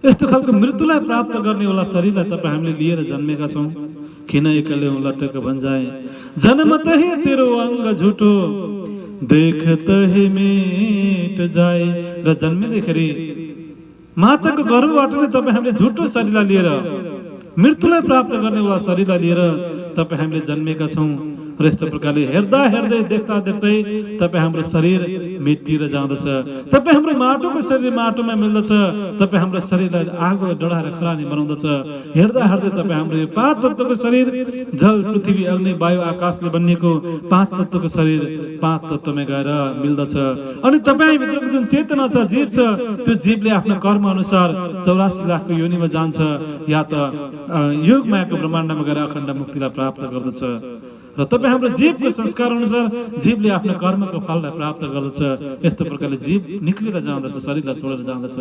यस्तो खालको मृत्युलाई प्राप्त गर्ने वाला शरीरलाई तपाईं हामीले लिएर जन्मेका छौं। किन एकले लटक भंजाए जन्मत ही तेरो अंग झुटो देखत ही मिट जाए। र जन्मिँदैखेरि माताको गर्भबाट नै तपाईं हामीले झुटो शरीरलाई लिएर मृत्युलाई प्राप्त गर्ने वाला शरीरलाई लिएर तपाईं हामीले जन्मेका छौं। र यस्तो प्रकारले हेर्दा हेर्दै देख्दा देख्दै तपाईं हाम्रो शरीर मेटिएर जाँदछ। तपाईं हाम्रो माटोको शरीर माटोमा मिल्दछ। तपाईं हाम्रो शरीरलाई आगो डढाएर खरानी बनाउँदछ। हेर्दा हेर्दै तपाईं हाम्रो यो पाँच तत्त्वको शरीर जल पृथ्वी अग्नि वायु आकाशले बनिएको पाँच तत्त्वको शरीर पाँच तत्त्वमा गएर मिल्दछ। अनि तपाईँ भित्रको जुन चेतना छ जीव छ त्यो जीवले आफ्नो कर्म अनुसार 84 लाखको योनिमा जान्छ या त योग मायाको ब्रह्माण्डमा गएर अखण्ड मुक्तिलाई प्राप्त गर्दछ। र तपाईं हाम्रो जीवको संस्कार अनुसार जीवले आफ्नो कर्मको फललाई प्राप्त गर्दछ। यस्तो प्रकारले जीव निक्लिएर जाँदछ शरीरलाई छोडेर जाँदछ।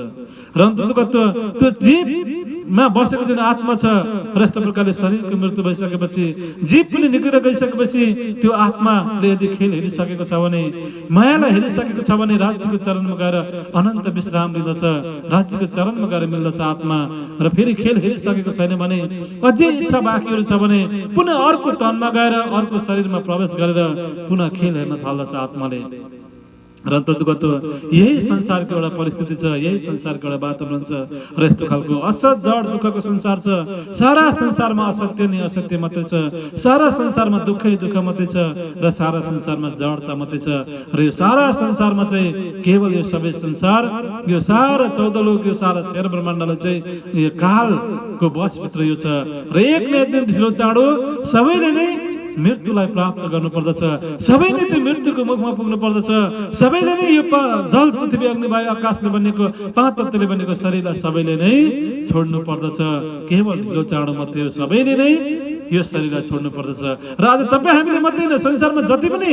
र अन्ततः त्यो जीवमा बसेको जुन आत्मा छ र यस्तो प्रकारले शरीरको मृत्यु भइसकेपछि जीव पनि निक्लिएर गइसकेपछि त्यो आत्माले यदि खेल हेरिसकेको छ भने मायालाई हेरिसकेको छ भने राज्यको चरणमा गएर अनन्त विश्राम लिँदछ। राज्यको चरणमा गएर मिल्दछ आत्मा। र फेरि खेल हेरिसकेको छैन भने अझै इच्छा बाँकीहरू छ भने पुनः अर्को तनमा गएर अर्को शरीरमा प्रवेश गरेर पुनः खेल हेर्न थाल्दछ आत्माले। र अन्ततः यही संसारको एउटा परिस्थिति छ, यही संसारको एउटा वातावरण छ। र यस्तो खालको असत जड दुःखको संसार छ। सारा संसारमा असत्य नै असत्य मात्रै छ। सारा संसारमा दुःखै दुःख मात्रै छ र सारा संसारमा जडता मात्रै छ। र यो सारा संसारमा चाहिँ केवल यो सबै संसार यो सारा 14 लोक यो सारा क्षेत्र ब्रह्माण्डलाई चाहिँ यो कालको बसभित्र यो छ। र एक न एक दिन ढिलो चाँडो सबैले नै मृत्युलाई प्राप्त गर्नु पर्दछ। सबैले त्यो मृत्युको मुखमा पुग्नु पर्दछ। सबैले नै यो जल पृथ्वी अग्नि वायु आकाशले बनेको पाँच तत्त्वले बनेको शरीरलाई सबैले नै छोड्नु पर्दछ। केवल ढिलो चाँडो मात्रै हो सबैले नै यो शरीरलाई छोड्नु पर्दछ। र आज तपाईँ हामीले मात्रै होइन संसारमा जति पनि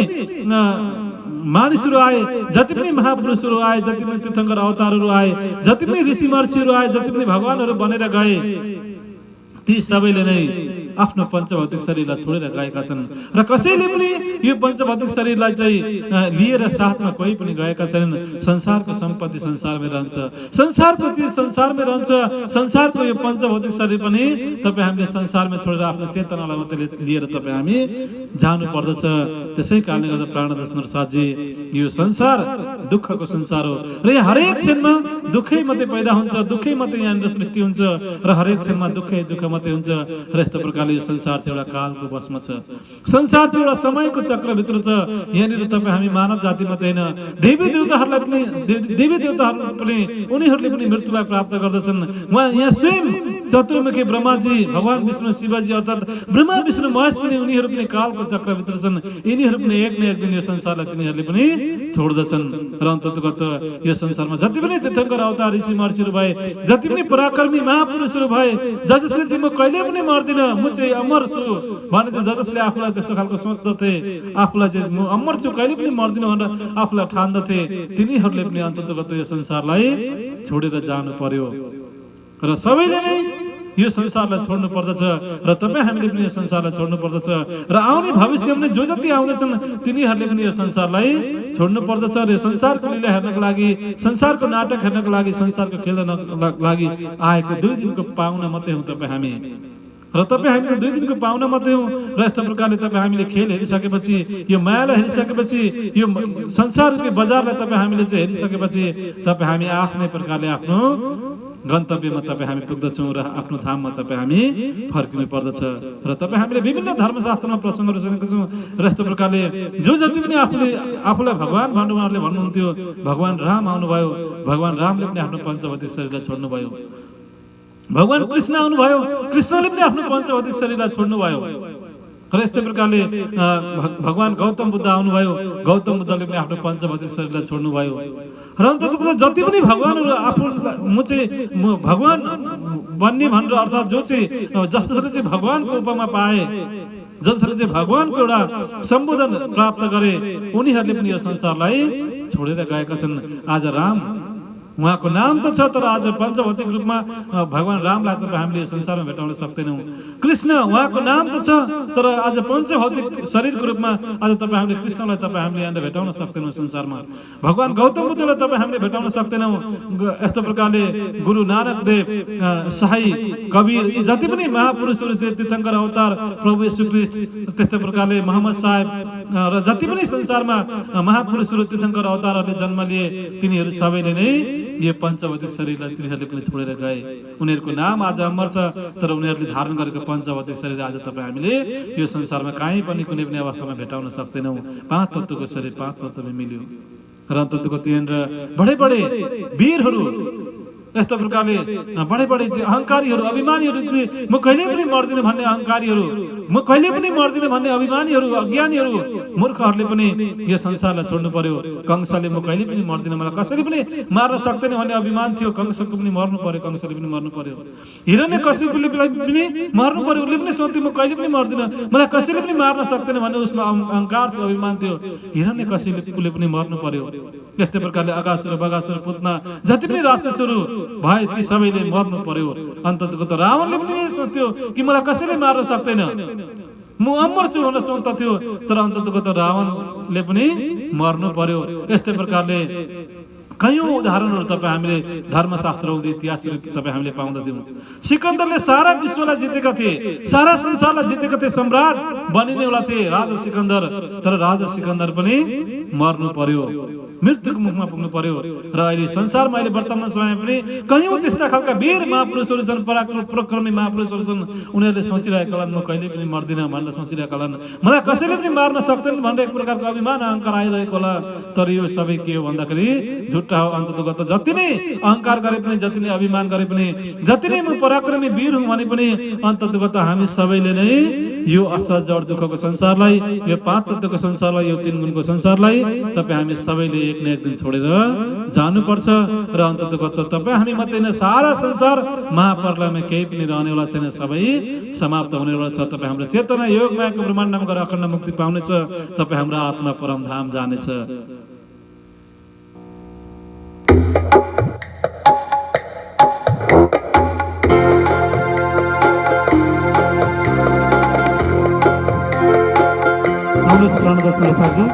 मानिसहरू आए, जति पनि महापुरुषहरू आए, जति पनि तीर्थङ्कर अवतारहरू आए, जति पनि ऋषि महर्षिहरू आए, जति पनि भगवानहरू बनेर गए, ती सबैले नै आफ्नो पञ्चभौतिक शरीरलाई छोडेर गएका छन् र कसैले पनि यो पञ्चभौतिक शरीरलाई चाहिँ लिएर साथमा कोही पनि गएका छैनन्। संसारको सम्पत्ति संसारमै रहन्छ, संसारको चिज संसारमै रहन्छ, संसारको यो पञ्चभौतिक शरीर पनि तपाईँ हामीले संसारमै छोडेर आफ्नो चेतनालाई मात्रै लिएर तपाईँ हामी जानु पर्दछ। त्यसै कारणले गर्दा प्राणदर्शन साथजी यो संसार दुःखको संसार हो र यहाँ हरेक क्षणमा दुःखै मात्रै पैदा हुन्छ, दुःखै मात्रै यहाँनिर सृष्टि हुन्छ र हरेक क्षणमा दुःखै दुःख मात्रै हुन्छ र यस्तो प्रकारले यो संसार चाहिँ एउटा कालको बसमा छ, संसार चाहिँ एउटा समयको चक्रभित्र छ। यहाँनिर तपाईँ हामी मानव जाति मात्रै होइन, देवी देवताहरूलाई पनि उनीहरूले पनि मृत्युलाई प्राप्त गर्दछन्। उहाँ यहाँ स्वयं चतुर्मुखी ब्रह्माजी, भगवान विष्णु शिवजी अर्थात् ब्रह्मा विष्णु महेश पनि उनीहरू पनि कालको चक्रभित्र छन्। यिनीहरू पनि एक न एक दिन यो संसारलाई तिनीहरूले पनि छोड्दछन् र अन्ततगत यो संसारमा जति पनि तीर्थङ्कर अवतार ऋषि महर्षिहरू भए, जति पनि पराक्रमी महापुरुषहरू भए, जसले चाहिँ म कहिले पनि मर्दिनँ, म चाहिँ अमर छु भने चाहिँ जसले आफूलाई त्यस्तो खालको सोच्दथे, आफूलाई चाहिँ म अमर छु कहिले पनि मर्दिनँ भनेर आफूलाई ठान्दथे, तिनीहरूले पनि अन्ततगत यो संसारलाई छोडेर जानु पर्यो र सबैले नै यो संसारलाई छोड्नु पर्दछ र तपाईँ हामीले पनि यो संसारलाई छोड्नु पर्दछ र आउने भविष्यमा जो जति आउँदैछन् तिनीहरूले पनि यो संसारलाई छोड्नु पर्दछ र यो संसारको लीला हेर्नको लागि, संसारको नाटक हेर्नको लागि, संसारको खेल्नको लागि आएको 2 दिनको पाहुना मात्रै हौँ तपाईँ हामी र तपाईँ हामी त 2 दिनको पाहुना मात्रै हौँ र यस्तो प्रकारले तपाईँ हामीले खेल हेरिसकेपछि, यो मायालाई हेरिसकेपछि, यो संसारको बजारलाई तपाईँ हामीले चाहिँ हेरिसकेपछि तपाईँ हामी आफ्नै प्रकारले आफ्नो गन्तव्यमा तपाईँ हामी पुग्दछौँ र आफ्नो धाममा तपाईँ हामी फर्किनु पर्दछ र तपाईँ हामीले विभिन्न धर्मशास्त्रमा प्रसङ्गहरू सुनेको छौँ र यस्तो प्रकारले जो जति पनि आफूलाई भगवान भन्नुहुनेहरूले भन्नुहुन्थ्यो, भगवान राम आउनुभयो, भगवान रामले पनि आफ्नो पञ्चभौतिक शरीरलाई छोड्नुभयो, भगवान कृष्ण आउनुभयो, कृष्णले पनि आफ्नो पञ्चभौतिक शरीरलाई छोड्नुभयो र यस्तै प्रकारले भगवान गौतम बुद्ध आउनुभयो, गौतम बुद्धले पनि आफ्नो पञ्चभौतिक शरीरलाई छोड्नुभयो र अन्ततः जति पनि भगवानहरू आफू म भगवान बन्ने भनेर अर्थात् जो चाहिँ जसले चाहिँ भगवानको उपमा पाए, जसले चाहिँ भगवानको एउटा सम्बोधन प्राप्त गरे, उनीहरूले पनि यो संसारलाई छोडेर गएका छन्। आज राम उहाँको नाम त छ तर आज पञ्चभौतिक रूपमा भगवान रामलाई तपाईँ हामीले संसारमा भेटाउन सक्दैनौँ। कृष्ण उहाँको नाम त छ तर आज पञ्चभौतिक शरीरको रूपमा आज तपाईँ हामीले कृष्णलाई तपाईँ हामीले यहाँनिर भेटाउन सक्दैनौँ संसारमा। भगवान गौतम बुद्धलाई तपाईँ हामीले भेटाउन सक्दैनौँ। यस्तो प्रकारले गुरु नानक देव, साई, कबीर, यी जति पनि महापुरुषहरू थिए, तीर्थङ्कर अवतार प्रभु येशू ख्रीष्ट, त्यस्तै प्रकारले मोहम्मद साहेब र जति पनि संसारमा महापुरुषहरू तीर्थङ्कर अवतारहरूले जन्म लिए, तिनीहरू सबैले नै यो पञ्चभौतिक शरीरलाई तिनीहरूले पनि छोडेर गए। उनीहरूको नाम आज अमर छ तर उनीहरूले धारण गरेको पञ्चभौतिक शरीर आज तपाईँ हामीले यो संसारमा कहीँ पनि कुनै पनि अवस्थामा भेटाउन सक्दैनौँ। 5 तत्त्वको शरीर 5 तत्त्वमा मिल्यो र अन्ततको त्यहाँनिर बडे बडे वीरहरू, यस्तो प्रकारले बडे बडे चाहिँ अहङ्कारीहरू, अभिमानीहरू चाहिँ म कहिले पनि मर्दिनँ भन्ने अहङ्कारीहरू, म कहिले पनि मर्दिनँ भन्ने अभिमानीहरू, अज्ञानीहरू, मूर्खहरूले पनि यो संसारलाई छोड्नु पर्यो। कंसले म कहिले पनि मर्दिनँ, मलाई कसैले पनि मार्न सक्दैन भन्ने अभिमान थियो, कंसको पनि मर्नु पर्यो, कंसले पनि मर्नु पर्यो। हिरण्यकशिपुले पनि मर्नु पर्यो, उसले पनि सोच्थ्यो म कहिले पनि मर्दिनँ, मलाई कसैले पनि मार्न सक्दैन भन्ने उसमा अहङ्कार थियो, अभिमान थियो। हिरण्यकशिपुले पनि मर्नु पर्यो। यस्तै प्रकारले अगासुर, बगासुर, पुतना जति पनि राक्षसहरू भए ती सबैले मर्नु पर्यो। अन्ततको त रावणले पनि सोच्थ्यो कि मलाई कसैले मार्न सक्दैन, म अमर छु भनेर सोच्दथ्यो, तर अन्ततको त रावणले पनि मर्नु पर्यो। यस्तै प्रकारले कयौं उदाहरणहरू तपाईँ हामीले धर्मशास्त्र इतिहासहरू तपाईँ हामीले पाउँदथ्यौँ। सिकन्दरले सारा विश्वलाई जितेका थिए, सारा संसारलाई जितेका थिए, सम्राट बनिनेवाला थिए राजा सिकन्दर, तर राजा सिकन्दर पनि मर्नु पर्यो, मृत्युको मुखमा पुग्नु पर्यो। र अहिले संसारमा अहिले वर्तमान समयमा पनि कयौं त्यस्ता खालका वीर महापुरुषहरू छन्, पराक्रमी महापुरुषहरू छन्, उनीहरूले सोचिरहेका छन् म कहिले पनि मर्दिनँ भनेर सोचिरहेका छन्, मलाई कसैले पनि मार्न सक्दैन भनेर एक प्रकारको अभिमान अहङ्कार आइरहेको होला। तर यो सबै के हो भन्दाखेरि झुट्टा हो। अन्ततगत जति नै अहङ्कार गरे पनि, जति नै अभिमान गरे पनि, जति नै म पराक्रमी वीर हुँ भने पनि अन्ततगत हामी सबैले नै यो असहज जड दुःखको संसारलाई, यो पाँच तत्त्वको संसारलाई, यो तीन गुणको संसारलाई तपाईँ हामी सबैले एक न एक दिन छोडेर जानुपर्छ। र अन्ततः तपाईँ हामी मात्रै नै, सारा संसार महाप्रलयमा केही पनि रहनेवाला छैन, सबै समाप्त हुनेवाला छ। तपाईँ हाम्रो चेतना योग मायाको ब्रह्माण्डमा गएर अखण्ड मुक्ति पाउनेछ। तपाईँ हाम्रो आत्मा परमधाम जानेछ। साथी,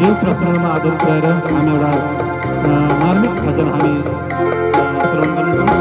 यो प्रसङ्गमा आधारित रहेर हामी एउटा मार्मिक भजन हामी श्रवण गर्नेछौँ।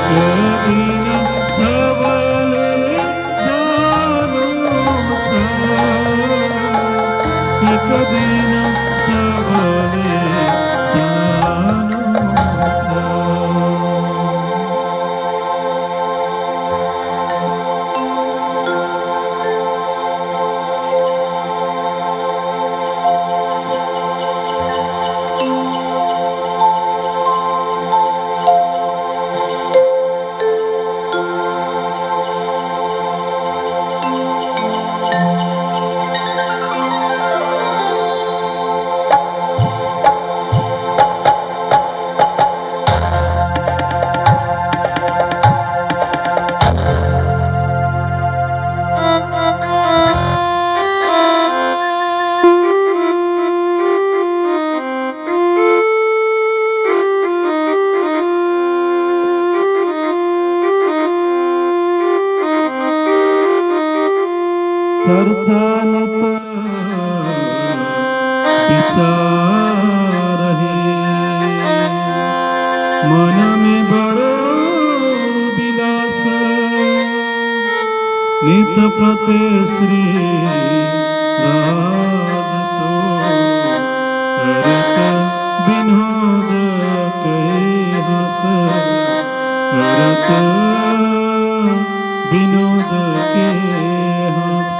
दिन सबले जानु छ, एक दिन सबले जानु छ। चर्चा नित विचार है, मन में बड़ो विलास, नित प्रते श्री राजसो, करत विनोद कहे हस, करत विनोद के हस।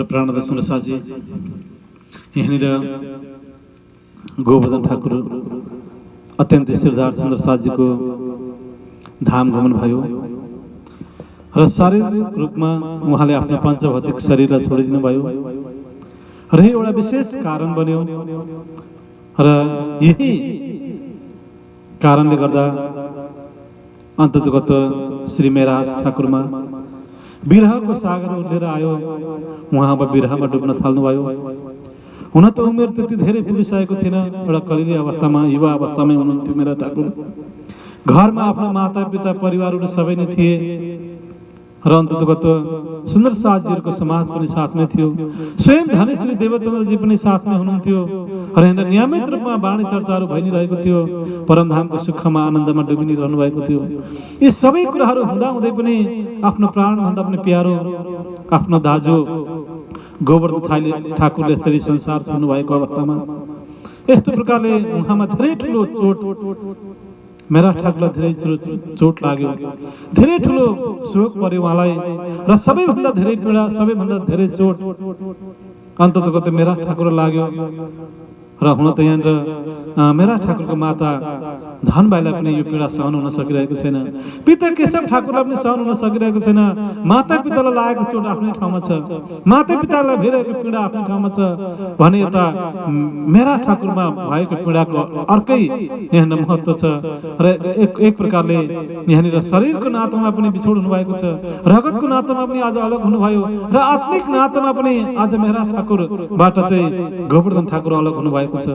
प्राणद सुन्दर साजी यहाँनिर गोवर्धन ठाकुर अत्यन्तै श्रद्धार सुन्दर साजीको धाम गमन भयो र शारीरिक रूपमा उहाँले आफ्नो पञ्चभौतिक शरीरलाई छोडिदिनु भयो र एउटा विशेष कारण बन्यो र यही कारणले गर्दा अन्ततगत श्री मेराज ठाकुरमा विरहको सागर उठेर आयो। उहाँ अब विरहमा डुब्न थाल्नुभयो। हुन त उमेर त्यति धेरै पुगिसकेको थिएन, एउटा कलिली अवस्थामा युवा अवस्थामै हुनुहुन्थ्यो मेरा ठाकुर। घरमा आफ्ना माता पिता परिवारहरू सबै नै थिए र अन्ततगत सुन्दर साथजीहरूको समाज पनि साथमै थियो। स्वयं धनेश्री देवचन्द्रजी पनि साथमै हुनुहुन्थ्यो र यहाँ नियमित रूपमा वाणी चर्चाहरू भइ नै रहेको थियो। परमधामको सुखमा आनन्दमा डुबिनी रहनु भएको थियो। यी सबै कुराहरू हुँदा हुँदै पनि आफ्नो प्राणभन्दा पनि प्यारो आफ्नो दाजु गोवर्धन ठाकुरले यसरी संसार छोड्नु भएको अवस्थामा यस्तो प्रकारले उहाँमा धेरै ठुलो चोट, मेरा ठाकुरलाई धेरै चोट लाग्यो, धेरै ठुलो शोक पर्यो उहाँलाई र सबैभन्दा धेरै पीडा, सबैभन्दा धेरै चोट अन्ततगत मेरा ठाकुर लाग्यो। र हुन त यहाँ मेरा ठाकुरको माता धनबाईलाई पनि यो पीडा सहन हुन सकिरहेको छैन, पिता केशव ठाकुरलाई पनि सहन हुन सकिरहेको छैन। माता पितालाई लागेको चोट आफ्नै ठाउँमा छ, माता पितालाई भइरहेको पीडा आफ्नै ठाउँमा छ भने यता मेरा ठाकुरमा भएको पीडाको अर्कै यहाँ महत्त्व छ। र एक प्रकारले यहाँनिर शरीरको नातामा पनि बिछोड हुनुभएको छ, रगतको नातामा पनि आज अलग हुनुभयो र आत्मिक नातामा पनि आज मेरा ठाकुरबाट चाहिँ गोवर्धन ठाकुर अलग हुनुभएको छ।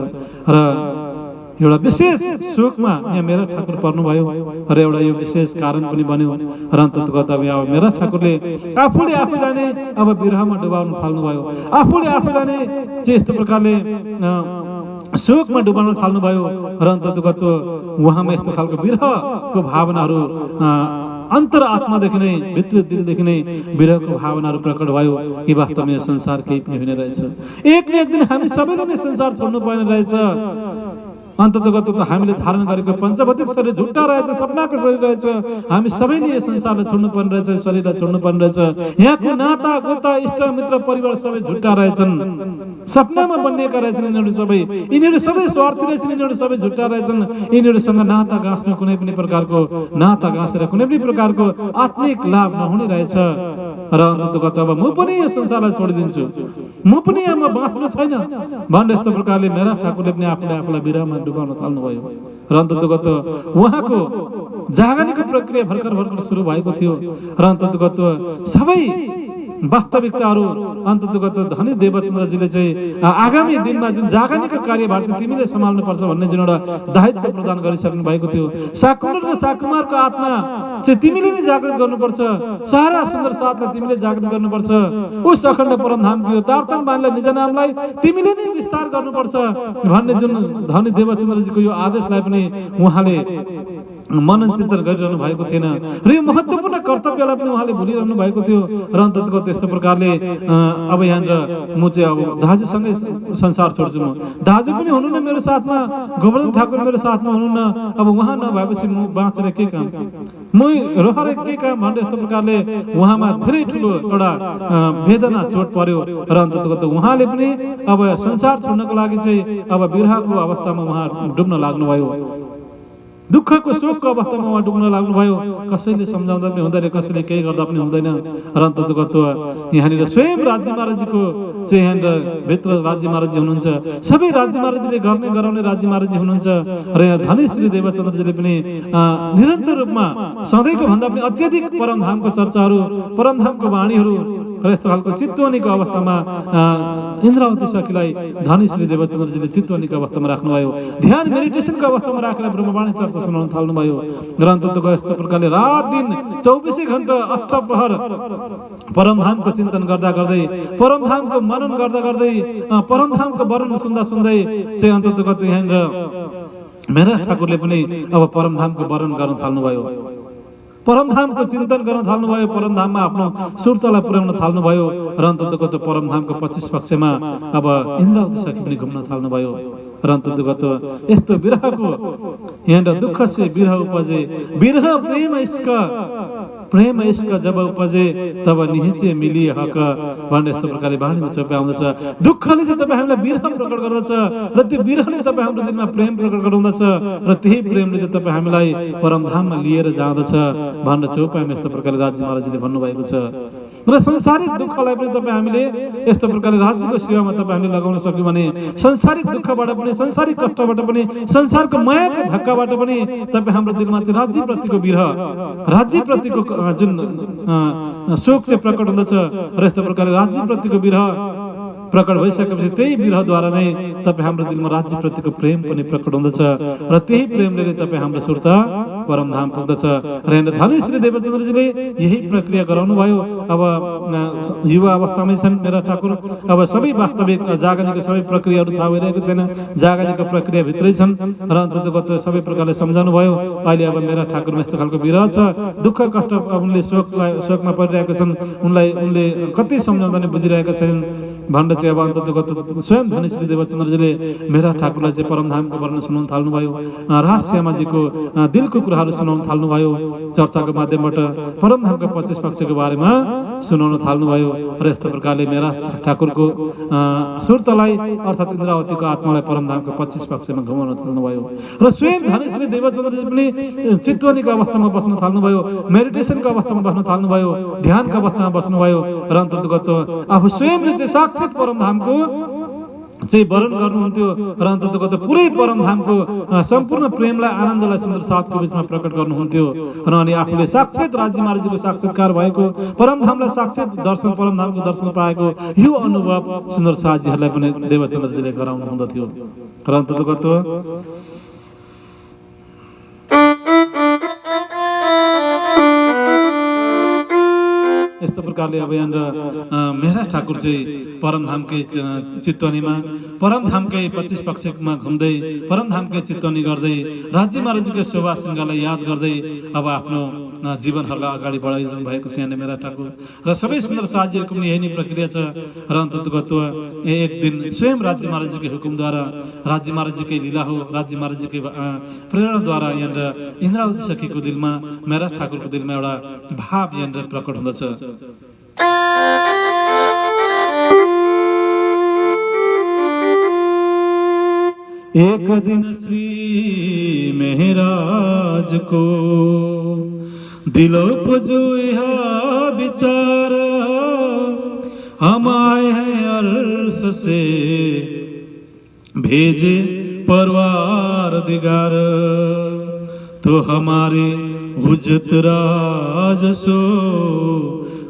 र एउटा विशेष शोकमा यहाँ मेरा ठाकुर पर्नुभयो र एउटा यो विशेष कारण पनि बन्यो र अन्ततगत अब मेरा ठाकुरले आफूले आफूलाई नै अब विरहमा डुबाउन थाल्नुभयो, आफूले आफूलाई नै चाहिँ यस्तो प्रकारले शोकमा डुबाउन थाल्नुभयो र अन्ततगत उहाँमा यस्तो खालको विरहको भावनाहरू अन्तर आत्मादेखि नै, भित्री दिलदेखि नै विरहको भावनाहरू प्रकट भयो कि वास्तवमा यो संसार केही पनि हुने रहेछ। एक न एक दिन हामी सबैले नै संसार छोड्नु पर्ने रहेछ। अन्ततगत हामीले धारण गरेको पञ्चभौतिक शरीर झुट्टा रहेछ, सपनाको शरीर रहेछ। हामी सबैले यो संसारलाई छोड्नु पर्ने रहेछ, शरीरलाई छोड्नु पर्ने रहेछ। यहाँको नाता गोता इष्ट मित्र परिवार सबै झुट्टा रहेछन्, सपनामा बनिएका रहेछन् यिनीहरू सबै। यिनीहरू सबै स्वार्थी रहेछन्, यिनीहरू सबै झुट्टा रहेछन्। यिनीहरूसँग नाता गाँच्न कुनै पनि प्रकारको नाता गाँसेर कुनै पनि प्रकारको आत्मिक लाभ नहुने रहेछ। र अन्ततगत अब म पनि यो संसारलाई छोडिदिन्छु, म पनि यहाँ बाँच्न छैन भनेर यस्तो प्रकारले मेरा ठाकुरले पनि आफूलाई विरहमा डुबाउन थाल्नुभयो। र अन्ततगत उहाँको जागरणको प्रक्रिया भर्खर सुरु भएको थियो र अन्ततगत सबै वास्तविकताहरू अन्ततगत धनी देवचन्द्रजीले चाहिँ आगामी दिनमा जुन जागरणीको कार्यभार चाहिँ तिमीले सम्हाल्नुपर्छ भन्ने जुन एउटा दायित्व प्रदान गरिसक्नु भएको थियो। शाकुम्भर र शाकुमारको आत्मा चाहिँ तिमीले नै जागृत गर्नुपर्छ, सारा सुन्दर साथलाई तिमीले जागृत गर्नुपर्छ। उस अखण्ड परमधामको यो तारतम बाणलाई निज नामलाई तिमीले नै विस्तार गर्नुपर्छ भन्ने जुन धनी देवचन्द्रजीको यो आदेशलाई पनि उहाँले मनन चिन्तन गरिरहनु भएको थिएन र यो महत्त्वपूर्ण कर्तव्यलाई पनि उहाँले भुलिरहनु भएको थियो। र अन्ततको त्यस्तो प्रकारले अब यहाँनिर म चाहिँ अब दाजुसँगै संसार छोड्छु, म दाजु पनि हुनुहुन्न मेरो साथमा, गोवर्धन ठाकुर मेरो साथमा हुनुहुन्न, अब उहाँ नभएपछि म बाँचेर के काम, म रहर के काम भन्ने यस्तो प्रकारले उहाँमा धेरै ठुलो एउटा वेदना चोट पर्यो। र अन्ततको उहाँले पनि अब संसार छोड्नको लागि चाहिँ अब विरहको अवस्थामा उहाँ डुब्न लाग्नुभयो, दुःखको शोकको अवस्थामा उहाँ डुब्न लाग्नुभयो। कसैले सम्झाउँदा पनि हुँदैन, कसैले केही गर्दा पनि हुँदैन। र अन्ततगत यहाँनिर स्वयं राज्य महाराजजीको चाहिँ यहाँनिर भित्र राज्य महाराजजी हुनुहुन्छ, सबै राज्य महाराजजीले गर्ने गराउने राज्य महाराजजी हुनुहुन्छ। र यहाँ धनी श्री देवचन्द्रजीले पनि निरन्तर रूपमा सधैँको भन्दा पनि अत्यधिक परमधामको चर्चाहरू, परमधामको वाणीहरू र यस्तो खालको चितवनीको अवस्थामा इन्द्रावती सखीलाई धनी श्री देवचन्द्रजीले चितवनीको अवस्थामा राख्नुभयो, ध्यान मेडिटेसनको अवस्थामा राखेर ब्रह्मवाणी चर्चा सुनाउन थाल्नुभयो। र अन्ततको यस्तो प्रकारले रात दिन 24 घण्टा अष्टप्रहर परमधामको चिन्तन गर्दा गर्दै, परमधामको मनन गर्दा गर्दै, परमधामको वर्णन सुन्दा सुन्दै चाहिँ अन्ततको यहाँनिर मेरा ठाकुरले पनि अब परमधामको वर्णन गर्न थाल्नुभयो, परमधामको चिन्तन गर्न थाल्नुभयो, परमधाममा आफ्नो सुरतालाई पुर्याउन थाल्नुभयो। र अन्ततको त्यो परमधामको 25 पक्षमा अब इन्द्रावती सखी पनि घुम्न थाल्नुभयो। र अन्ततगत यस्तो विरहको यहाँनिर दुःख से विरह उपजे, विरह प्रेम इश्क जब उपजे तब निहिचे मिली हक भन्ने यस्तो प्रकारले वाणीमा चोपे आउँदछ। दुःखले चाहिँ तपाईँ हामीलाई विरह प्रकट गर्दछ र त्यो विरहले तपाईँ हाम्रो दिनमा प्रेम प्रकट गराउँदछ र त्यही प्रेमले चाहिँ तपाईँ हामीलाई परमधाममा लिएर जाँदछ भनेर चौपाइमा यस्तो प्रकारले राज्य महाराजले भन्नुभएको छ। र संसारिक दुःखलाई पनि तपाईँ हामीले यस्तो प्रकारले राज्यको सेवामा तपाईँ हामीले लगाउन सक्यौँ भने संसारिक दुःखबाट पनि, संसारिक कष्टबाट पनि, संसारको मायाको धक्काबाट पनि तपाईँ हाम्रो दिलमा चाहिँ राज्यप्रतिको विरह, राज्यप्रतिको जुन शोक चाहिँ प्रकट हुँदछ र यस्तो प्रकारले राज्यप्रतिको विरह प्रकट भइसकेपछि त्यही विरहद्वारा नै तपाईँ हाम्रो दिलमा राज्यप्रतिको प्रेम पनि प्रकट हुँदछ र त्यही प्रेमले नै तपाईँ हाम्रो सुर्ता परमधाम पुग्दछ। र यहाँ धनी श्री देवचन्द्रजीले यही प्रक्रिया गराउनु भयो। अब युवा अवस्थामै छन् मेरा ठाकुर, अब सबै वास्तविक जागरणीको सबै प्रक्रियाहरू थाहा भइरहेको छैन, जागरणीको प्रक्रिया भित्रै छन्। र अन्ततगत सबै प्रकारले सम्झाउनु भयो। अहिले अब मेरा ठाकुरमा यस्तो खालको विरह छ, दुःख कष्ट, उनले शोकमा परिरहेका छन्, उनले कति सम्झाउँदा नि बुझिरहेका छैनन् भनेर चाहिँ अब अन्ततगत स्वयं धनी श्री देवचन्द्रजीले मेरा ठाकुरलाई चाहिँ परमधामको वर्णन सुनाउन थाल्नुभयो, राजश्यामाजीको दिलको कुराहरू सुनाउन थाल्नुभयो, चर्चाको माध्यमबाट परमधामको 25 पक्षको बारेमा सुनाउन थाल्नुभयो। र यस्तो प्रकारले मेरा ठाकुरको सुरतलाई अर्थात् इन्द्रावतीको आत्मालाई परमधामको 25 पक्षमा घुमाउन थाल्नुभयो। र स्वयं धनी श्री देवचन्द्रजी पनि चितवनीको अवस्थामा बस्न थाल्नुभयो, मेडिटेसनको अवस्थामा बस्न थाल्नुभयो, ध्यानको अवस्थामा बस्नुभयो। र अन्ततगत आफू स्वयंले चाहिँ साक्षात् परमधामको चाहिँ वर्णन गर्नुहुन्थ्यो र अन्ततगत पुरै परमधामको सम्पूर्ण प्रेमलाई, आनन्दलाई सुन्दर साथको बिचमा प्रकट गर्नुहुन्थ्यो। र अनि आफूले साक्षात् राज्य महाराजको साक्षात्कार भएको, परमधामलाई साक्षात् दर्शन, परमधामको दर्शन पाएको यो अनुभव सुन्दर साथजीहरूलाई पनि देवचन्द्रजीले गराउनु हुँदथ्यो। र अन्ततगत यस्तो प्रकारले अब यहाँनिर मेरा ठाकुर चाहिँ परमधामकै चितवनीमा, परमधामकै 25 पक्षमा घुम्दै, परमधामकै चितवनी गर्दै, राज्य महाराजको शोभा सिंहलाई याद गर्दै अब आफ्नो जीवनहरूलाई अगाडि बढाइरहनु भएको छ यहाँनिर मेरा ठाकुर। र सबै सुन्दर साथीहरूको पनि यही नै प्रक्रिया छ। र अन्ततगत एक दिन स्वयं राज्य महाराजकै हुकुमद्वारा, राज्य महाराजकै लीला हो, राज्य महाराजकै प्रेरणाद्वारा यहाँनिर इन्द्रावती सखीको दिलमा, मेरा ठाकुरको दिलमा एउटा भाव यहाँनिर प्रकट हुँदछ। एक दिन श्री मेहराज को दिलो पुजो यह विचार, हम आए हैं अर्श से भेजे परवार दिगार, तो हमारे हुजत राज सो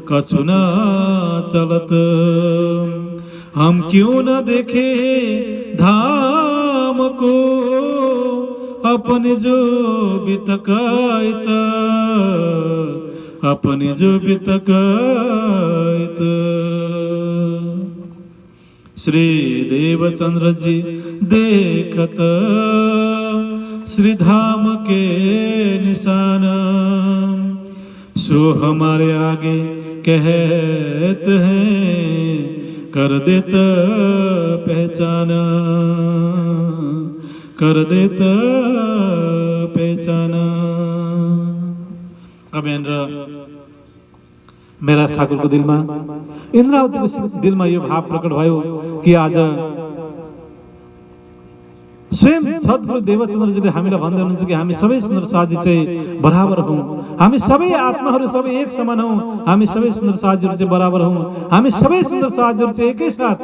कछु न चलत। हम क्यों न देखे धाम को अपने जो बितकायत, अपने जो बितकायत। श्री देवचंद्र जी देखत श्री धाम के निशान, सो हमारे आगे कहते हैं कर देता पहचान, कर देता पहचान। अब मेरा ठाकुर को दिलमा, इंद्रावती को दिलमा यो भाव प्रकट भयो कि आज स्वयं सद्गुरु देवचन्द्रजीले हामीलाई भन्दै हुनुहुन्छ कि हामी सबै सुन्दर साथी चाहिँ बराबर हौं, हामी सबै आत्माहरू सबै एक समान हौं, हामी सबै सुन्दर साथीहरू चाहिँ बराबर हौं, हामी सबै सुन्दर साथीहरू चाहिँ एकै साथ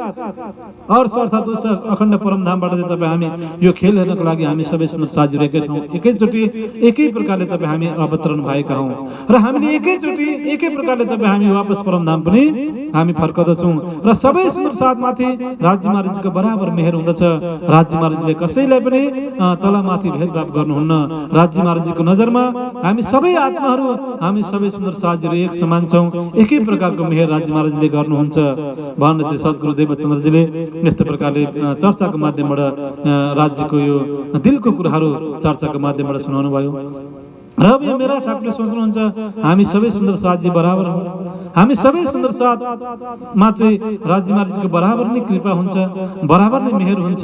और अर्थात् उस अखण्ड परमधामबाट चाहिँ तपाईँ हामी यो खेल हेर्नको लागि हामी सबै सुन्दर साथीहरू एकै ठाउँ एकैचोटि एकै प्रकारले तपाईँ हामी अवतरण भएका हौं र हामीले एकैचोटि एकै प्रकारले तपाईँ हामी वापस परमधाम पनि हामी फर्कदछौं र सबै सुन्दर साथमाथि राज्य महाराजको बराबर मेहर हुँदछ। राज्य महाराजले कसैलाई पनि तलमाथि भेदभाव गर्नुहुन्न। राज्य महाराजको नजरमा हामी सबै आत्माहरू, हामी सबै सुन्दर साथीहरू एक समान छौं, एकै प्रकारको मेहर राज्य महाराजले गर्नुहुन्छ भनेर चाहिँ सद्गुरु देवचन्द्रजीले यस्तो प्रकारले चर्चाको माध्यमबाट राज्यको यो दिलको कुराहरू चर्चाको माध्यमबाट सुनाउनु भयो। र अब यो मेरा ठाकुरले सोच्नुहुन्छ हामी सबै सुन्दर साथी बराबर हौं, हामी सबै सुन्दर साथमा चाहिँ राज्य महाराजको बराबर नै कृपा हुन्छ, बराबर नै मेहर हुन्छ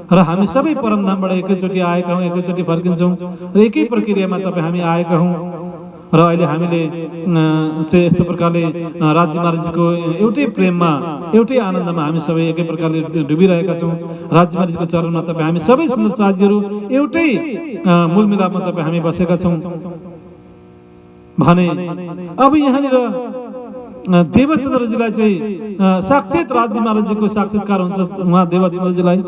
र हामी सबै परमधामबाट एकैचोटि आएका हौं, एकैचोटि फर्किन्छौं र एकै प्रक्रियामा तपाईँ हामी आएका हौं र अहिले हामीले चाहिँ यस्तो प्रकारले राज्य महाराजको एउटै प्रेममा एउटै आनन्दमा हामी सबै एकै प्रकारले डुबिरहेका छौं। राज्य महाराजको चरणमा तपाईँ हामी सबै सुन्दर साथीहरू एउटै मूल मिलापमा तपाईँ हामी बसेका छौं भने अब यहाँनिर देवचन्द्रजीलाई चाहिँ साक्षात राज्य महाराजजीको साक्षात्कार हुन्छ। उहाँ देवचन्द्रजीलाई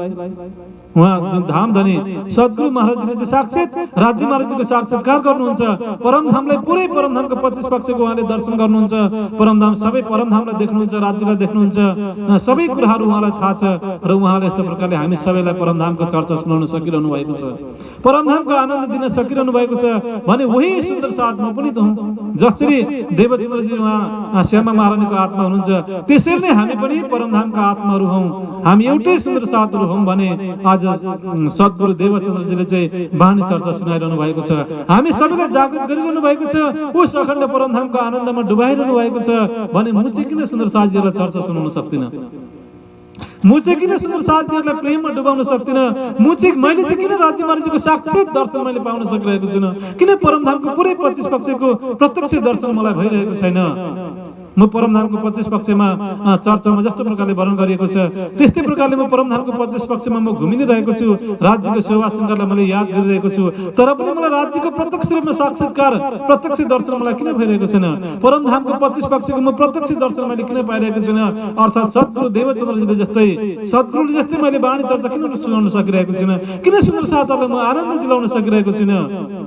उहाँ जुन धाम धनी सद्गुरु महाराजले चाहिँ साक्षात राज्य महाराजको साक्षात्कार गर्नुहुन्छ। परमधामलाई पुरै परमधामको 25 पक्षको उहाँले दर्शन गर्नुहुन्छ। परमधाम सबै परमधामलाई देख्नुहुन्छ, राज्यलाई देख्नुहुन्छ, सबै कुराहरू उहाँलाई थाहा छ र उहाँले यस्तो प्रकारले हामी सबैलाई परमधामको चर्चा सुनाउन सकिरहनु भएको छ, परमधामको आनन्द दिन सकिरहनु भएको छ भने वही सुन्दर साथ म पनि त हुँ। जसरी देवचन्द्रजी उहाँ श्यामा महारानीको आत्मा हुनुहुन्छ त्यसरी नै हामी पनि परमधामका आत्माहरू हौं, हामी एउटै सुन्दर साथहरू हौं भने आज सद्गुरु देवचन्द्रजीले चाहिँ वाणी चर्चा सुनाइरहनु भएको छ। हामी सबैलाई जागृत गरिरहनु भएको छ, उस अखण्ड परमधामको आनन्दमा डुबाइरहनु भएको छ भने म चाहिँ किन सुन्दर साथीहरूलाई चर्चा सुनाउन सक्दिन, म चाहिँ किन सुन्दर साथीहरूलाई प्रेममा डुबाउन सक्दिन, मैले चाहिँ किन राज्य महाराजको साक्षात दर्शन मैले पाउन सकिरहेको छुइनँ, किन परमधामको पुरै 25 पक्षको प्रत्यक्ष दर्शन मलाई भइरहेको छैन। म परमधामको 25 पक्षमा चर्चामा जस्तो प्रकारले वर्णन गरिएको छ त्यस्तै प्रकारले म परमधामको 25 पक्षमा म घुमि नै रहेको छु, राज्यको सेवा सङ्घलाई मैले याद गरिरहेको छु, तर पनि मलाई राज्यको प्रत्यक्ष रूपमा साक्षात्कार प्रत्यक्ष दर्शन मलाई किन भइरहेको छैन, परमधामको 25 पक्षको म प्रत्यक्ष दर्शन मैले किन पाइरहेको छैन। अर्थात् सद्गुरु देवचन्द्रजीले जस्तै सद्गुरुले जस्तै मैले वाणी चर्चा किन सुनाउन सकिरहेको छैन, किन सुन्दर साथहरूलाई म आनन्द दिलाउन सकिरहेको छैन,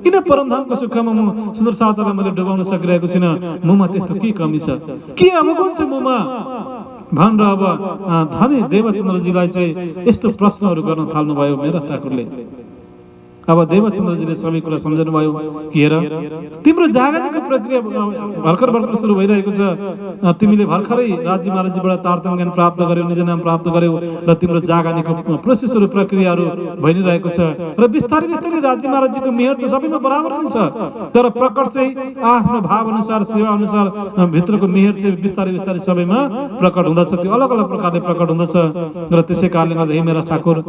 किन परमधामको सुखमा म सुन्दर साथहरूलाई मैले डुबाउन सकिरहेको छैन, ममा त्यस्तो के कमी छ, के अवगुण छ ममा भनेर अब धनी देवचन्द्रजीलाई चाहिँ यस्तो प्रश्नहरू गर्न थाल्नुभयो मेरा ठाकुरले। अब देवचन्द्रजीले सबै कुरा सम्झनु भयो कि हेर तिम्रो जागरणको प्रक्रिया भर्खर सुरु भइरहेको छ, तिमीले भर्खरै राज्य महाराजबाट तारतम ज्ञान प्राप्त गर्यौ, निज नाम प्राप्त गर्यौ र तिम्रो जागरणको प्रोसेसहरू प्रक्रियाहरू भइरहेको छ र बिस्तारै बिस्तारै राज्य महाराजको मेहर त सबैमा बराबर नै छ, तर प्रकट चाहिँ आफ्नो भाव अनुसार सेवा अनुसार भित्रको मेहर चाहिँ बिस्तारै बिस्तारै सबैमा प्रकट हुँदछ, त्यो अलग अलग प्रकारले प्रकट हुँदछ र त्यसै कारणले गर्दा हे मेरा ठाकुर,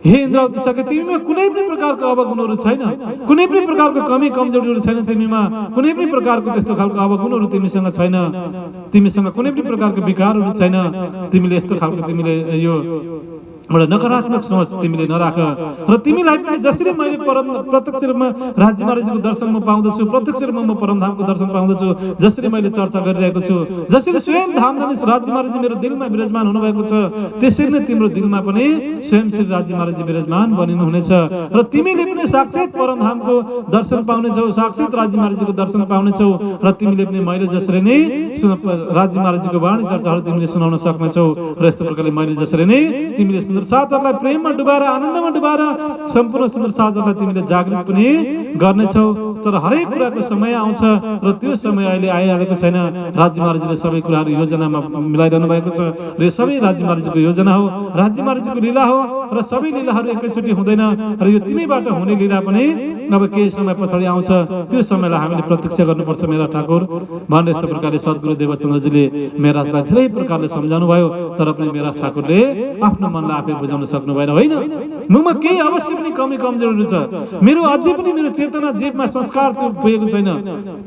हे इन्द्रावती सके तिमीमा कुनै पनि प्रकारको अवगुणहरू छैन, कुनै पनि प्रकारको कमी कमजोरीहरू छैन तिमीमा, कुनै पनि प्रकारको त्यस्तो खालको अवगुणहरू तिमीसँग छैन, तिमीसँग कुनै पनि प्रकारको विकारहरू छैन, तिमीले यस्तो खालको तिमीले यो एउटा नकारात्मक सोच तिमीले नराख र तिमीलाई पनि जसरी मैले प्रत्यक्ष रूपमा राज्य महाराजको दर्शन म पाउँदछु, प्रत्यक्ष रूपमा म परमधामको दर्शन पाउँदछु, जसरी मैले चर्चा गरिरहेको छु, जसरी स्वयं धामधनी राज्य महाराज मेरो दिलमा विराजमान हुनुभएको छ, त्यसरी नै तिम्रो दिलमा पनि स्वयं श्री राज्य महाराज विराजमान बनिनु हुनेछ र तिमीले पनि साक्षात परमधामको दर्शन पाउनेछौ, साक्षात राज्य महाराजको दर्शन पाउनेछौ र तिमीले पनि मैले जसरी नै राज्य महाराजको वाणी चर्चाहरू तिमीले सुनाउन सक्नेछौ र यस्तो प्रकारले मैले जसरी नै तिमीले सुन्दर साथहरूलाई प्रेममा डुबाएर आनन्दमा डुबाएर सम्पूर्ण सुन्दर साथहरूलाई तिमीले जागृत पनि गर्नेछौ। तर हरेक कुराको समय आउँछ र त्यो समय अहिले आइहालेको छैन। राज्य महाराजले सबै कुराहरू योजनामा मिलाइरहनु भएको छ र यो सबै राज्य महाराजको योजना हो, राज्य महाराजको लीला हो र सबै लीलाहरू एकैचोटि हुँदैन र यो तिमीबाट हुने लीला पनि अब केही समय पछाडि आउँछ, त्यो समयलाई हामीले प्रत्यक्ष गर्नुपर्छ मेरा ठाकुर भनेर यस्तो प्रकारले सद्गुरु देवचन्द्रजीले मेराजलाई धेरै प्रकारले सम्झाउनु भयो। तर पनि मेरा ठाकुरले आफ्नो मनलाई आफै बुझाउन सक्नु भएन। होइन, ममा केही अवश्य पनि कमी कमजोरी छ, मेरो अझै पनि मेरो चेतना जेबमा संस्कार त्यो पुगेको छैन,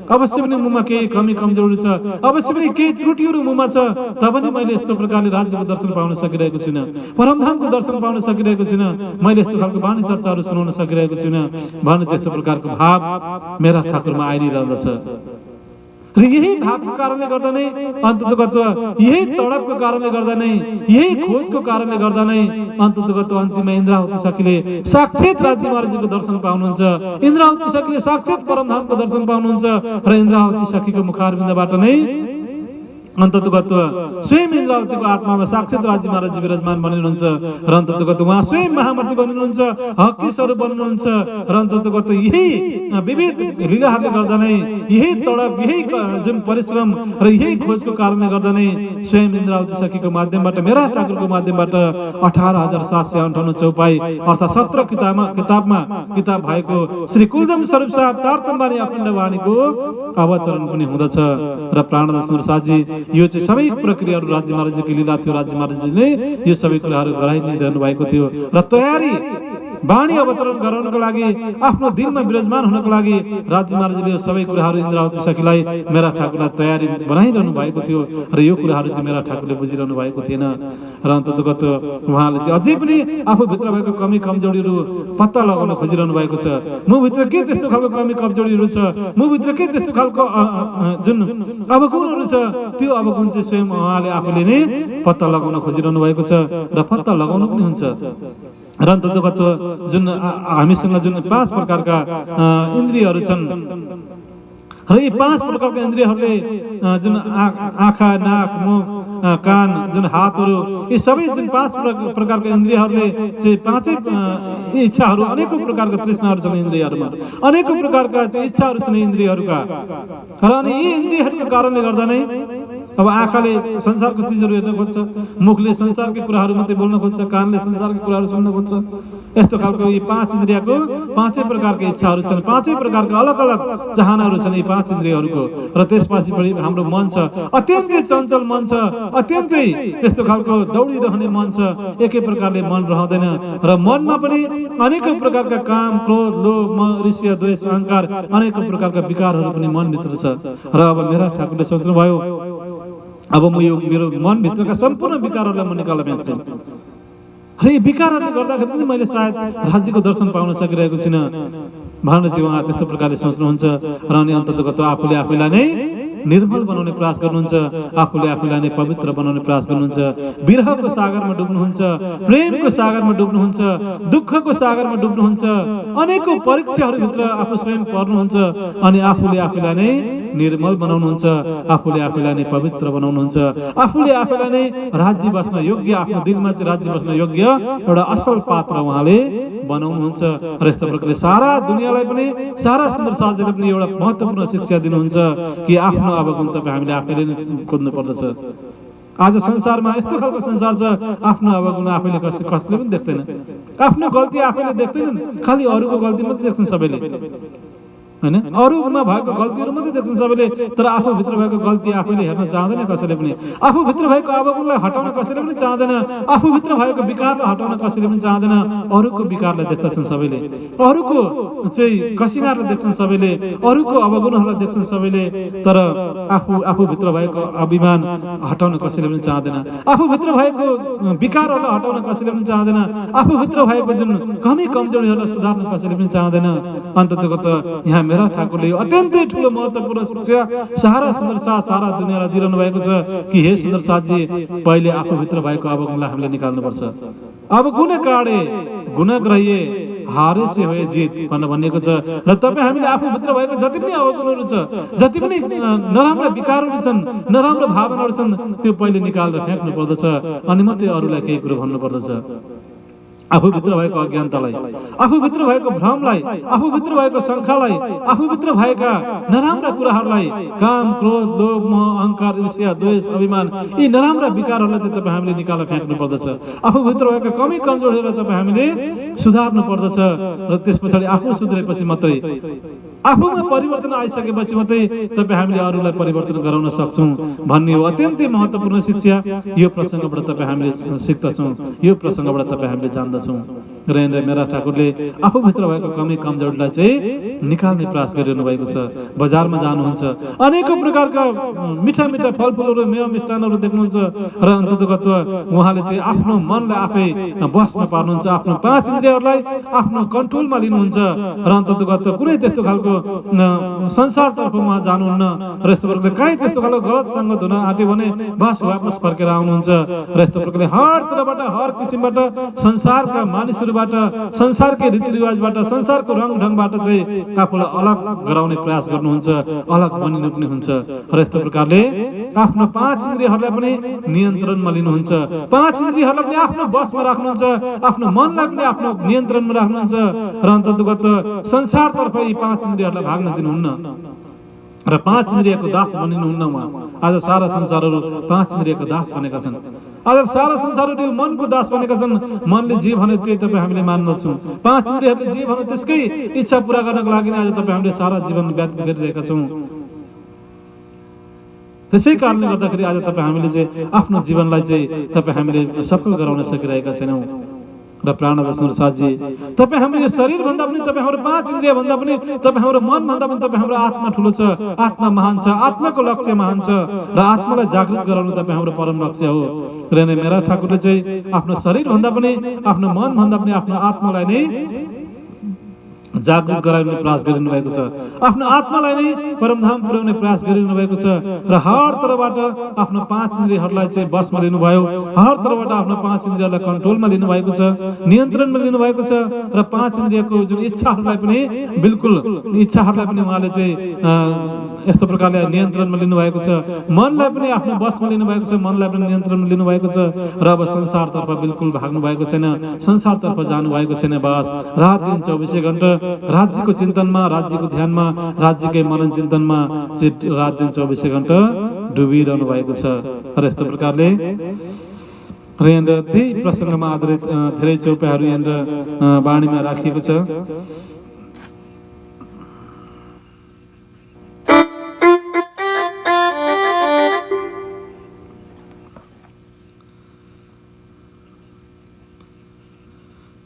अवश्य पनि ममा केही कमी कमजोरी छ, अवश्य पनि केही त्रुटिहरू ममा छ, तबनि मैले यस्तो प्रकारले राज्यको दर्शन पाउन सकिरहेको छुइनँ, परमधामको दर्शन पाउन सकिरहेको छुइनँ, मैले यस्तो खालको वाणी चर्चाहरू सुनाउन सकिरहेको छुइनँ भन्ने यस्तो प्रकारको भाव मेरा ठाकुरमा आइरहँदछ। र यही भावको कारणले गर्दा नै अन्ततगत यही तडपको कारणले गर्दा नै यही खोजको कारणले गर्दा नै अन्ततगत अन्तिममा इन्द्रावती सखीले साक्षात राज्य महाराजको दर्शन पाउनुहुन्छ, इन्द्रावती सखीले साक्षात परमधामको दर्शन पाउनुहुन्छ र इन्द्रावती सखीको मुखारविन्दबाट नै अन्ततगत स्वयं इन्द्रावतीको आत्मामा साक्षात राज्य महाराज विराजमान बनिनुहुन्छ र अन्ततगत उहाँ स्वयं महामती बनिनुहुन्छ, हकी स्वरूप बनिनुहुन्छ र अन्ततगत यही विविध लीलाहरूले गर्दा नै यही तडप यही जुन परिश्रम र यही खोजको कारणले गर्दा नै स्वयं इन्द्रावती सखीको माध्यमबाट मेरा ठाकुरको माध्यमबाट 18,758 चौपाई अर्थात् 17 किताब भएको श्री कुलजम स्वरूप साहब तारतम्बानी अखण्ड वाणीको अवतरण पनि हुँदछ र प्राणनाथ सुन्दर साथजी यो चाहिँ सबै प्रक्रियाहरू राज्य महाराजको लीला थियो। राज्य महाराजले यो सबै कुराहरू गराइरहनु भएको थियो र तयारी वाणी अवतरण गराउनको लागि आफ्नो दिलमा विराजमान हुनको लागि राज्य महाराजले यो सबै कुराहरू इन्द्रावती सखीलाई मेरा ठाकुरलाई तयारी बनाइरहनु भएको थियो र यो कुराहरू चाहिँ मेरा ठाकुरले बुझिरहनु भएको थिएन र अन्ततगत उहाँले चाहिँ अझै पनि आफूभित्र भएको कमी कमजोरीहरू पत्ता लगाउन खोजिरहनु भएको छ। मभित्र के त्यस्तो खालको कमी कमजोरीहरू छ, मभित्र के त्यस्तो खालको जुन अवगुणहरू छ, त्यो अवगुण चाहिँ स्वयं उहाँले आफूले नै पत्ता लगाउन खोजिरहनु भएको छ र पत्ता लगाउनु पनि हुन्छ। र अन्ततगत जुन हामीसँग जुन 5 प्रकारका इन्द्रियहरू छन् र यी 5 प्रकारका इन्द्रियहरूले जुन आँखा, नाक, मुख, कान, जुन हातहरू, यी सबै जुन 5 प्रकारका इन्द्रियहरूले चाहिँ पाँचै इच्छाहरू अनेकौं प्रकारका तृष्णाहरू छन् इन्द्रियहरूमा, अनेकौं प्रकारका चाहिँ इच्छाहरू छन् इन्द्रियहरूका र अनि यी इन्द्रियहरूको कारणले गर्दा नै अब आँखाले संसारको चिजहरू हेर्न खोज्छ, मुखले संसारकै कुराहरू मात्रै बोल्न खोज्छ, कानले संसारकै कुराहरू सुन्न खोज्छ। यस्तो खालको यी 5 इन्द्रियको 5 प्रकारका इच्छाहरू छन्, 5 प्रकारका अलग अलग चाहनाहरू छन् यी 5 इन्द्रियहरूको र त्यसपछि हाम्रो मन छ, अत्यन्तै चञ्चल मन छ, अत्यन्तै त्यस्तो खालको दौडिरहने मन छ, एकै प्रकारले मन रहँदैन र मनमा पनि अनेकौं प्रकारका काम, क्रोध, लोभ, ईर्ष्या, द्वेष, अहंकार अनेकौं प्रकारका विकारहरू पनि मनभित्र छ र अब मेरा ठाकुरले सोच्नुभयो अब म यो मेरो मनभित्रका सम्पूर्ण विकारहरूलाई म निकाल्न चाहन्छु र यी विकारहरूले गर्दाखेरि पनि मैले सायद राज्यको दर्शन पाउन सकिरहेको छैन भनेर चाहिँ उहाँ त्यस्तो प्रकारले सोच्नुहुन्छ र अनि अन्ततगत आफूले आफैलाई नै निर्मल बनाउने प्रयास गर्नुहुन्छ, आफूले आफैलाई नै पवित्र बनाउने प्रयास गर्नुहुन्छ, विरहको सागरमा डुब्नुहुन्छ, प्रेमको सागरमा डुब्नुहुन्छ, दुःखको सागरमा डुब्नुहुन्छ, अनेकौं परीक्षाहरूभित्र आफू स्वयं पर्नुहुन्छ अनि आफूले आफैलाई नै निर्मल बनाउनुहुन्छ, आफूले आफैलाई नै पवित्र बनाउनुहुन्छ, आफूले आफैलाई नै राज्य बस्न योग्य, आफ्नो दिलमा चाहिँ राज्य बस्न योग्य एउटा असल पात्र उहाँले बनाउनुहुन्छ र यस्तो प्रकारले सारा दुनियाँलाई पनि सारा सुन्दर साथीले पनि एउटा महत्त्वपूर्ण शिक्षा दिनुहुन्छ कि आफ्नो अवगुण तपाईँ हामीले आफैले नै खोज्नु पर्दछ। आज संसारमा यस्तो खालको संसार छ, आफ्नो अवगुण आफैले कसैले पनि देख्दैन, आफ्नो गल्ती आफैले देख्दैनन्, खालि अरूको गल्ती मात्रै देख्छन् सबैले। हैन। अरूमा भएको गल्तीहरू मात्रै देख्छन् सबैले, तर आफूभित्र भएको गल्ती आफैले हेर्न चाहँदैन कसैले पनि। आफूभित्र भएको अवगुणलाई हटाउन कसैले पनि चाहँदैन, आफूभित्र भएको विकारलाई हटाउन कसैले पनि चाहँदैन। अरूको विकारलाई देख्दछन् सबैले, अरूको चाहिँ कसिङारलाई देख्छन् सबैले, अरूको अवगुणहरूलाई देख्छन् सबैले, तर आफूभित्र भएको अभिमान हटाउन कसैले पनि चाहँदैन, आफूभित्र भएको विकारहरूलाई हटाउन कसैले पनि चाहँदैन, आफूभित्र भएको जुन कमी कमजोरीहरूलाई सुधार्न कसैले पनि चाहँदैन। अन्ततगत यहाँ मेरा ठाकुरले अत्यन्तै ठुलो महत्त्वपूर्ण शिक्षा सारा सुन्दर साथ सारा दुनियाँलाई दिइरहनु भएको छ कि हे सुन्दर साथजी, पहिले आफूभित्र भएको अवगुणलाई हामीले निकाल्नुपर्छ। अब गुण काढे गुण ग्रहिए हारे से होए जित भन्नेको छ। र तपाईँ हामीले आफूभित्र भएको जति पनि अवगुणहरू छ, जति पनि नराम्रा विकारहरू छन्, नराम्रो भावनाहरू छन्, त्यो पहिले निकालेर फ्याँक्नु पर्दछ, अनि मात्रै अरूलाई केही कुरो भन्नु पर्दछ। आफूभित्र भएको अज्ञानतालाई, आफूभित्र भएको भ्रमलाई, आफूभित्र भएको शङ्कालाई, आफूभित्र भएका नराम्रा कुराहरूलाई, काम क्रोध लोभ मोह अहंकार ईर्ष्या द्वेष अभिमान, यी नराम्रा विकारहरूलाई चाहिँ तपाईँ हामीले निकालेर फ्याँक्नु पर्दछ। आफूभित्र भएको कमी कमजोरीहरूलाई तपाईँ हामीले सुधार्नु पर्दछ। र त्यस पछाडि आफू सुध्रेपछि मात्रै, आफूमा परिवर्तन आइसकेपछि मात्रै तपाईँ हामीले अरूलाई परिवर्तन गराउन सक्छौँ भन्ने हो अत्यन्तै महत्त्वपूर्ण शिक्षा। यो प्रसङ्गबाट तपाईँ हामीले सिक्दछौँ, यो प्रसङ्गबाट तपाईँ हामीले जान्दछौँ। र मेरा ठाकुरले आफूभित्र भएको कमी कमजोरीलाई चाहिँ निकाल्ने प्रयास गरिरहनु भएको छ। बजारमा जानुहुन्छ, अनेकौं प्रकारका मिठा मिठा फलफुलहरू मेवा मिष्टानहरू देख्नुहुन्छ, र अन्ततगत उहाँले चाहिँ आफ्नो मनलाई आफै बसमा पार्नुहुन्छ, आफ्नो पाँच इन्द्रियहरूलाई आफ्नो कन्ट्रोलमा लिनुहुन्छ, र अन्ततगत कुनै त्यस्तो खालको संसारतर्फ उहाँ जानुहुन्न। र यस्तो प्रकारले कहीँ त्यस्तो खालको गलत सङ्गत हुन आँट्यो भने बस वापस फर्केर आउनुहुन्छ। र यस्तो प्रकारले हर तरबाट हर किसिमबाट संसारका मानिसहरूबाट, संसारकै रीतिरिवाजबाट, संसारको रङ ढङ्गबाट चाहिँ आफूलाई अलग गराउने प्रयास गर्नुहुन्छ, अलग बनिनु पनि हुन्छ। र यस्तो प्रकारले आफ्नो पाँच इन्द्रियहरूलाई पनि नियन्त्रणमा लिनुहुन्छ, पाँच इन्द्रियहरूलाई पनि आफ्नो बसमा राख्नुहुन्छ, आफ्नो मनलाई पनि आफ्नो नियन्त्रणमा राख्नुहुन्छ, र अन्ततगत संसारतर्फ यी पाँच इन्द्रियहरूलाई भाग्न दिनुहुन्न र पाँच इन्द्रियको दास बनिनुहुन्न। उहाँ आज सारा संसारहरू पाँच इन्द्रियको दास बनेका छन्, आज सारा संसारहरू मनको दास बनेका छन्। मनले जे भने त्यही तपाईँ हामीले मान्दछौँ, पाँच इन्द्रियहरूले जे भने त्यसकै इच्छा पुरा गर्नको लागि आज तपाईँ हामीले सारा जीवन व्यतीत गरिरहेका छौँ। त्यसै कारणले गर्दाखेरि आज तपाईँ हामीले चाहिँ आफ्नो जीवनलाई चाहिँ तपाईँ हामीले सफल गराउन सकिरहेका छैनौँ। र प्राणदर्शन साथजी, तपाईँ हाम्रो यो शरीर भन्दा पनि, तपाईँ हाम्रो पाँच इन्द्रिय भन्दा पनि, तपाईँ हाम्रो मन भन्दा पनि तपाईँ हाम्रो आत्मा ठुलो छ, आत्मा महान छ, आत्माको लक्ष्य महान छ, र आत्मालाई जागृत गराउनु तपाईँ हाम्रो परम लक्ष्य हो। र मेरा ठाकुरले चाहिँ आफ्नो शरीर भन्दा पनि, आफ्नो मन भन्दा पनि आफ्नो आत्मालाई नै जागृत गराउने प्रयास गरिरहनु भएको छ, आफ्नो आत्मालाई नै परमधाम पुर्याउने प्रयास गरिरहनु भएको छ। र हर तरबाट आफ्नो पाँच इन्द्रियहरूलाई चाहिँ बसमा लिनुभयो, हर तरबाट आफ्नो पाँच इन्द्रियहरूलाई कन्ट्रोलमा लिनुभएको छ, नियन्त्रणमा लिनुभएको छ। र पाँच इन्द्रियको जुन इच्छाहरूलाई पनि बिल्कुल इच्छाहरूलाई पनि उहाँले चाहिँ यस्तो प्रकारले नियन्त्रणमा लिनुभएको छ, मनलाई पनि आफ्नो बसमा लिनुभएको छ, मनलाई पनि नियन्त्रणमा लिनुभएको छ। र अब संसारतर्फ बिल्कुल भाग्नु भएको छैन, संसारतर्फ जानुभएको छैन। बस रात दिन 24 घण्टा राज्यको चिन्तनमा, राज्यको ध्यानमा, राज्यकै मनन चिन्तनमा चाहिँ रात दिन 24 घण्टा डुबिरहनु भएको छ। र यस्तो प्रकारले र यहाँनिर त्यही प्रसङ्गमा आधारित धेरै चौपाइहरू यहाँनिर वाणीमा राखिएको छ।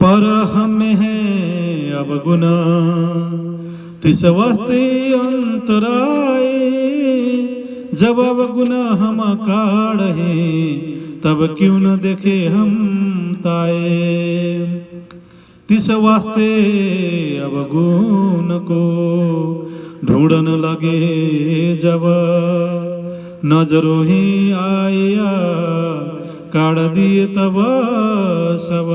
पर हमें है अब गुना तिस वास्ते अंतराए, जब अब गुना हम काढ़े तब क्यों न देखे हम ताए। तिस वास्ते अब गुण को ढूंढन लगे जब, नजरों ही आया काढ़ दिए तब सब।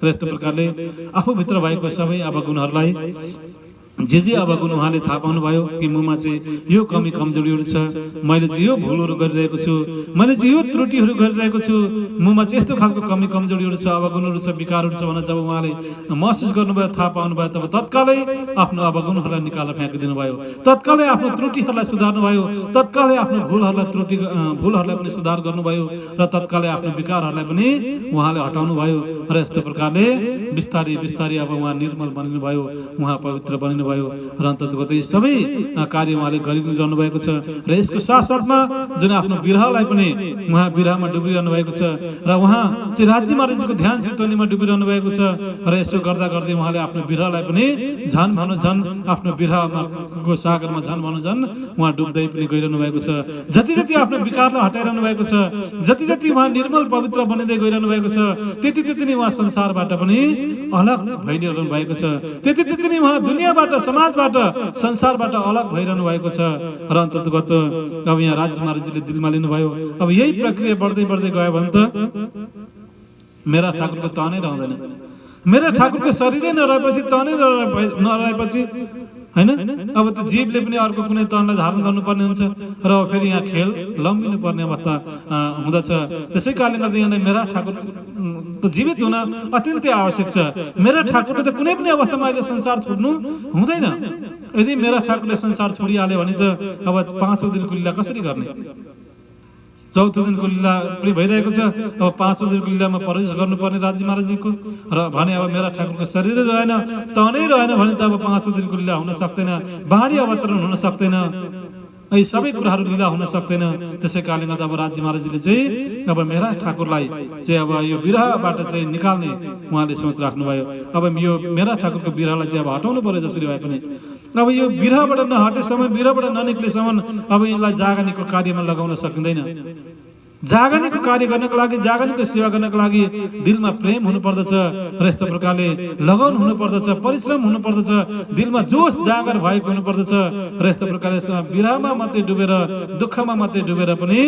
र यस्तो प्रकारले आफूभित्र भएको सबै अवगुणहरूलाई जे अब उहाँले थाहा पाउनुभयो कि ममा चाहिँ यो कमी कमजोरीहरू छ, मैले चाहिँ यो भुलहरू गरिरहेको छु, मैले चाहिँ यो त्रुटिहरू गरिरहेको छु, ममा चाहिँ यस्तो खालको कमी कमजोरीहरू छ, अवगुणहरू छ, विकारहरू छ भनेर जब उहाँले महसुस गर्नुभयो, थाहा पाउनुभयो, तब तत्कालै आफ्नो अवगुणहरूलाई निकालेर फ्याँकिदिनु भयो, तत्कालै आफ्नो त्रुटिहरूलाई सुधार्नुभयो, तत्कालै आफ्नो भुलहरूलाई पनि सुधार गर्नुभयो र तत्कालै आफ्नो विकारहरूलाई पनि उहाँले हटाउनु भयो र यस्तो प्रकारले बिस्तारै बिस्तारै अब उहाँ निर्मल बनिनु भयो, उहाँ पवित्र बनिनु भयो र अन्ततगतै सबै कार्य उहाँले गरिरहनु भएको छ। र यसको साथसाथमा जुन आफ्नो विरहलाई पनि उहाँ विरहमा डुबिरहनु भएको छ र उहाँ चाहिँ राज्य महाराजको ध्यान चिन्तनमा डुबिरहनु भएको छ र यसो गर्दा गर्दै उहाँले आफ्नो विरहलाई पनि झन भनौँ झन आफ्नो विरहमा को सागरमा झन भनौँ झन उहाँ डुब्दै पनि गइरहनु भएको छ। जति जति आफ्नो विकारलाई हटाइरहनु भएको छ, जति जति उहाँ निर्मल पवित्र बनिँदै गइरहनु भएको छ, त्यति त्यति नै उहाँ संसारबाट पनि अलग भइरहनु भएको छ, त्यति त्यति नै उहाँ दुनियाँबाट, समाजबाट, संसारबाट अलग भइरहनु भएको छ र अन्ततगत अब यहाँ राज्य महाराजले दिलमा लिनुभयो। अब यही प्रक्रिया बढ्दै बढ्दै गयो भने त मेरा ठाकुरको तनै रहँदैन, मेरा ठाकुरको शरीरै नरहेपछि तनै नरहेपछि हैन, अब त जीवले पनि अर्को कुनै तनलाई धारण गर्नुपर्ने हुन्छ र फेरि यहाँ खेल लम्बिनु पर्ने अवस्था हुँदछ। त्यसै कारणले गर्दा यहाँ मेरा ठाकुर त जीवित हुन अत्यन्तै आवश्यक छ। मेरा ठाकुरले त कुनै पनि अवस्थामा अहिले संसार छोड्नु हुँदैन। यदि मेरा ठाकुरले संसार छोडिहाल्यो भने त अब 5औं दिनको लीला कसरी गर्ने? 4थो दिनको लीला पनि भइरहेको छ, अब 5औं दिनको लीलामा प्रवेश गर्नुपर्ने राज्य महाराजको र भने अब मेरा ठाकुरको शरीरै रहेन, तनै रहेन भने त अब 5औं दिनको लीला हुन सक्दैन, बाढी अवतरण हुन सक्दैन, यी सबै कुराहरू लीला हुन सक्दैन। त्यसै कारणले गर्दा अब राज्य महाराजले चाहिँ अब मेरा ठाकुरलाई चाहिँ अब यो विरहबाट चाहिँ निकाल्ने उहाँले सोच राख्नुभयो। अब यो मेरा ठाकुरको विरहलाई चाहिँ अब हटाउनु पर्यो जसरी भए पनि। अब यो विरहबाट नहटेसम्म, विरहबाट ननिक्लेसम्म अब यसलाई जागनीको कार्यमा लगाउन सकिँदैन। जागनीको कार्य गर्नको लागि, जागनीको सेवा गर्नको लागि दिलमा प्रेम हुनुपर्दछ र यस्तो प्रकारले लगाउन हुनुपर्दछ, परिश्रम हुनुपर्दछ, दिलमा जोश जागर भएको हुनुपर्दछ र यस्तो प्रकारले विरहमा मात्रै डुबेर, दुःखमा मात्रै डुबेर पनि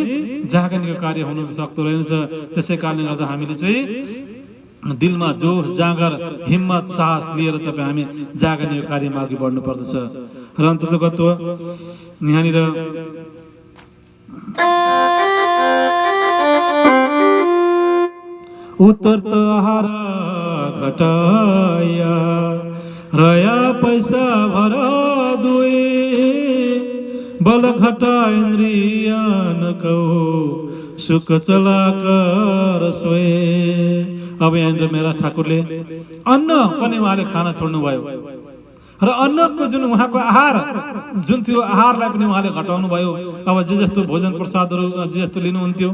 जागनीको कार्य हुन सक्दो रहेछ। त्यसै कारणले गर्दा हामीले चाहिँ दिलमा जोश जागर, हिम्मत, साहस लिएर तपाईँ हामी जागनीको कार्यमा अघि बढ्नु पर्दछ। र अन्ततगत यहाँनिर उत्तर त आहार घटाया रया पैसा भर दुई बल घटा इन्द्रियन कौ सुख चला कर सोए। अब यहाँनिर मेरा ठाकुरले अन्न पनि उहाँले खाना छोड्नुभयो र अन्नको जुन उहाँको आहार जुन थियो, आहारलाई पनि उहाँले घटाउनु भयो। अब जे जस्तो भोजन प्रसादहरू जे जस्तो लिनुहुन्थ्यो,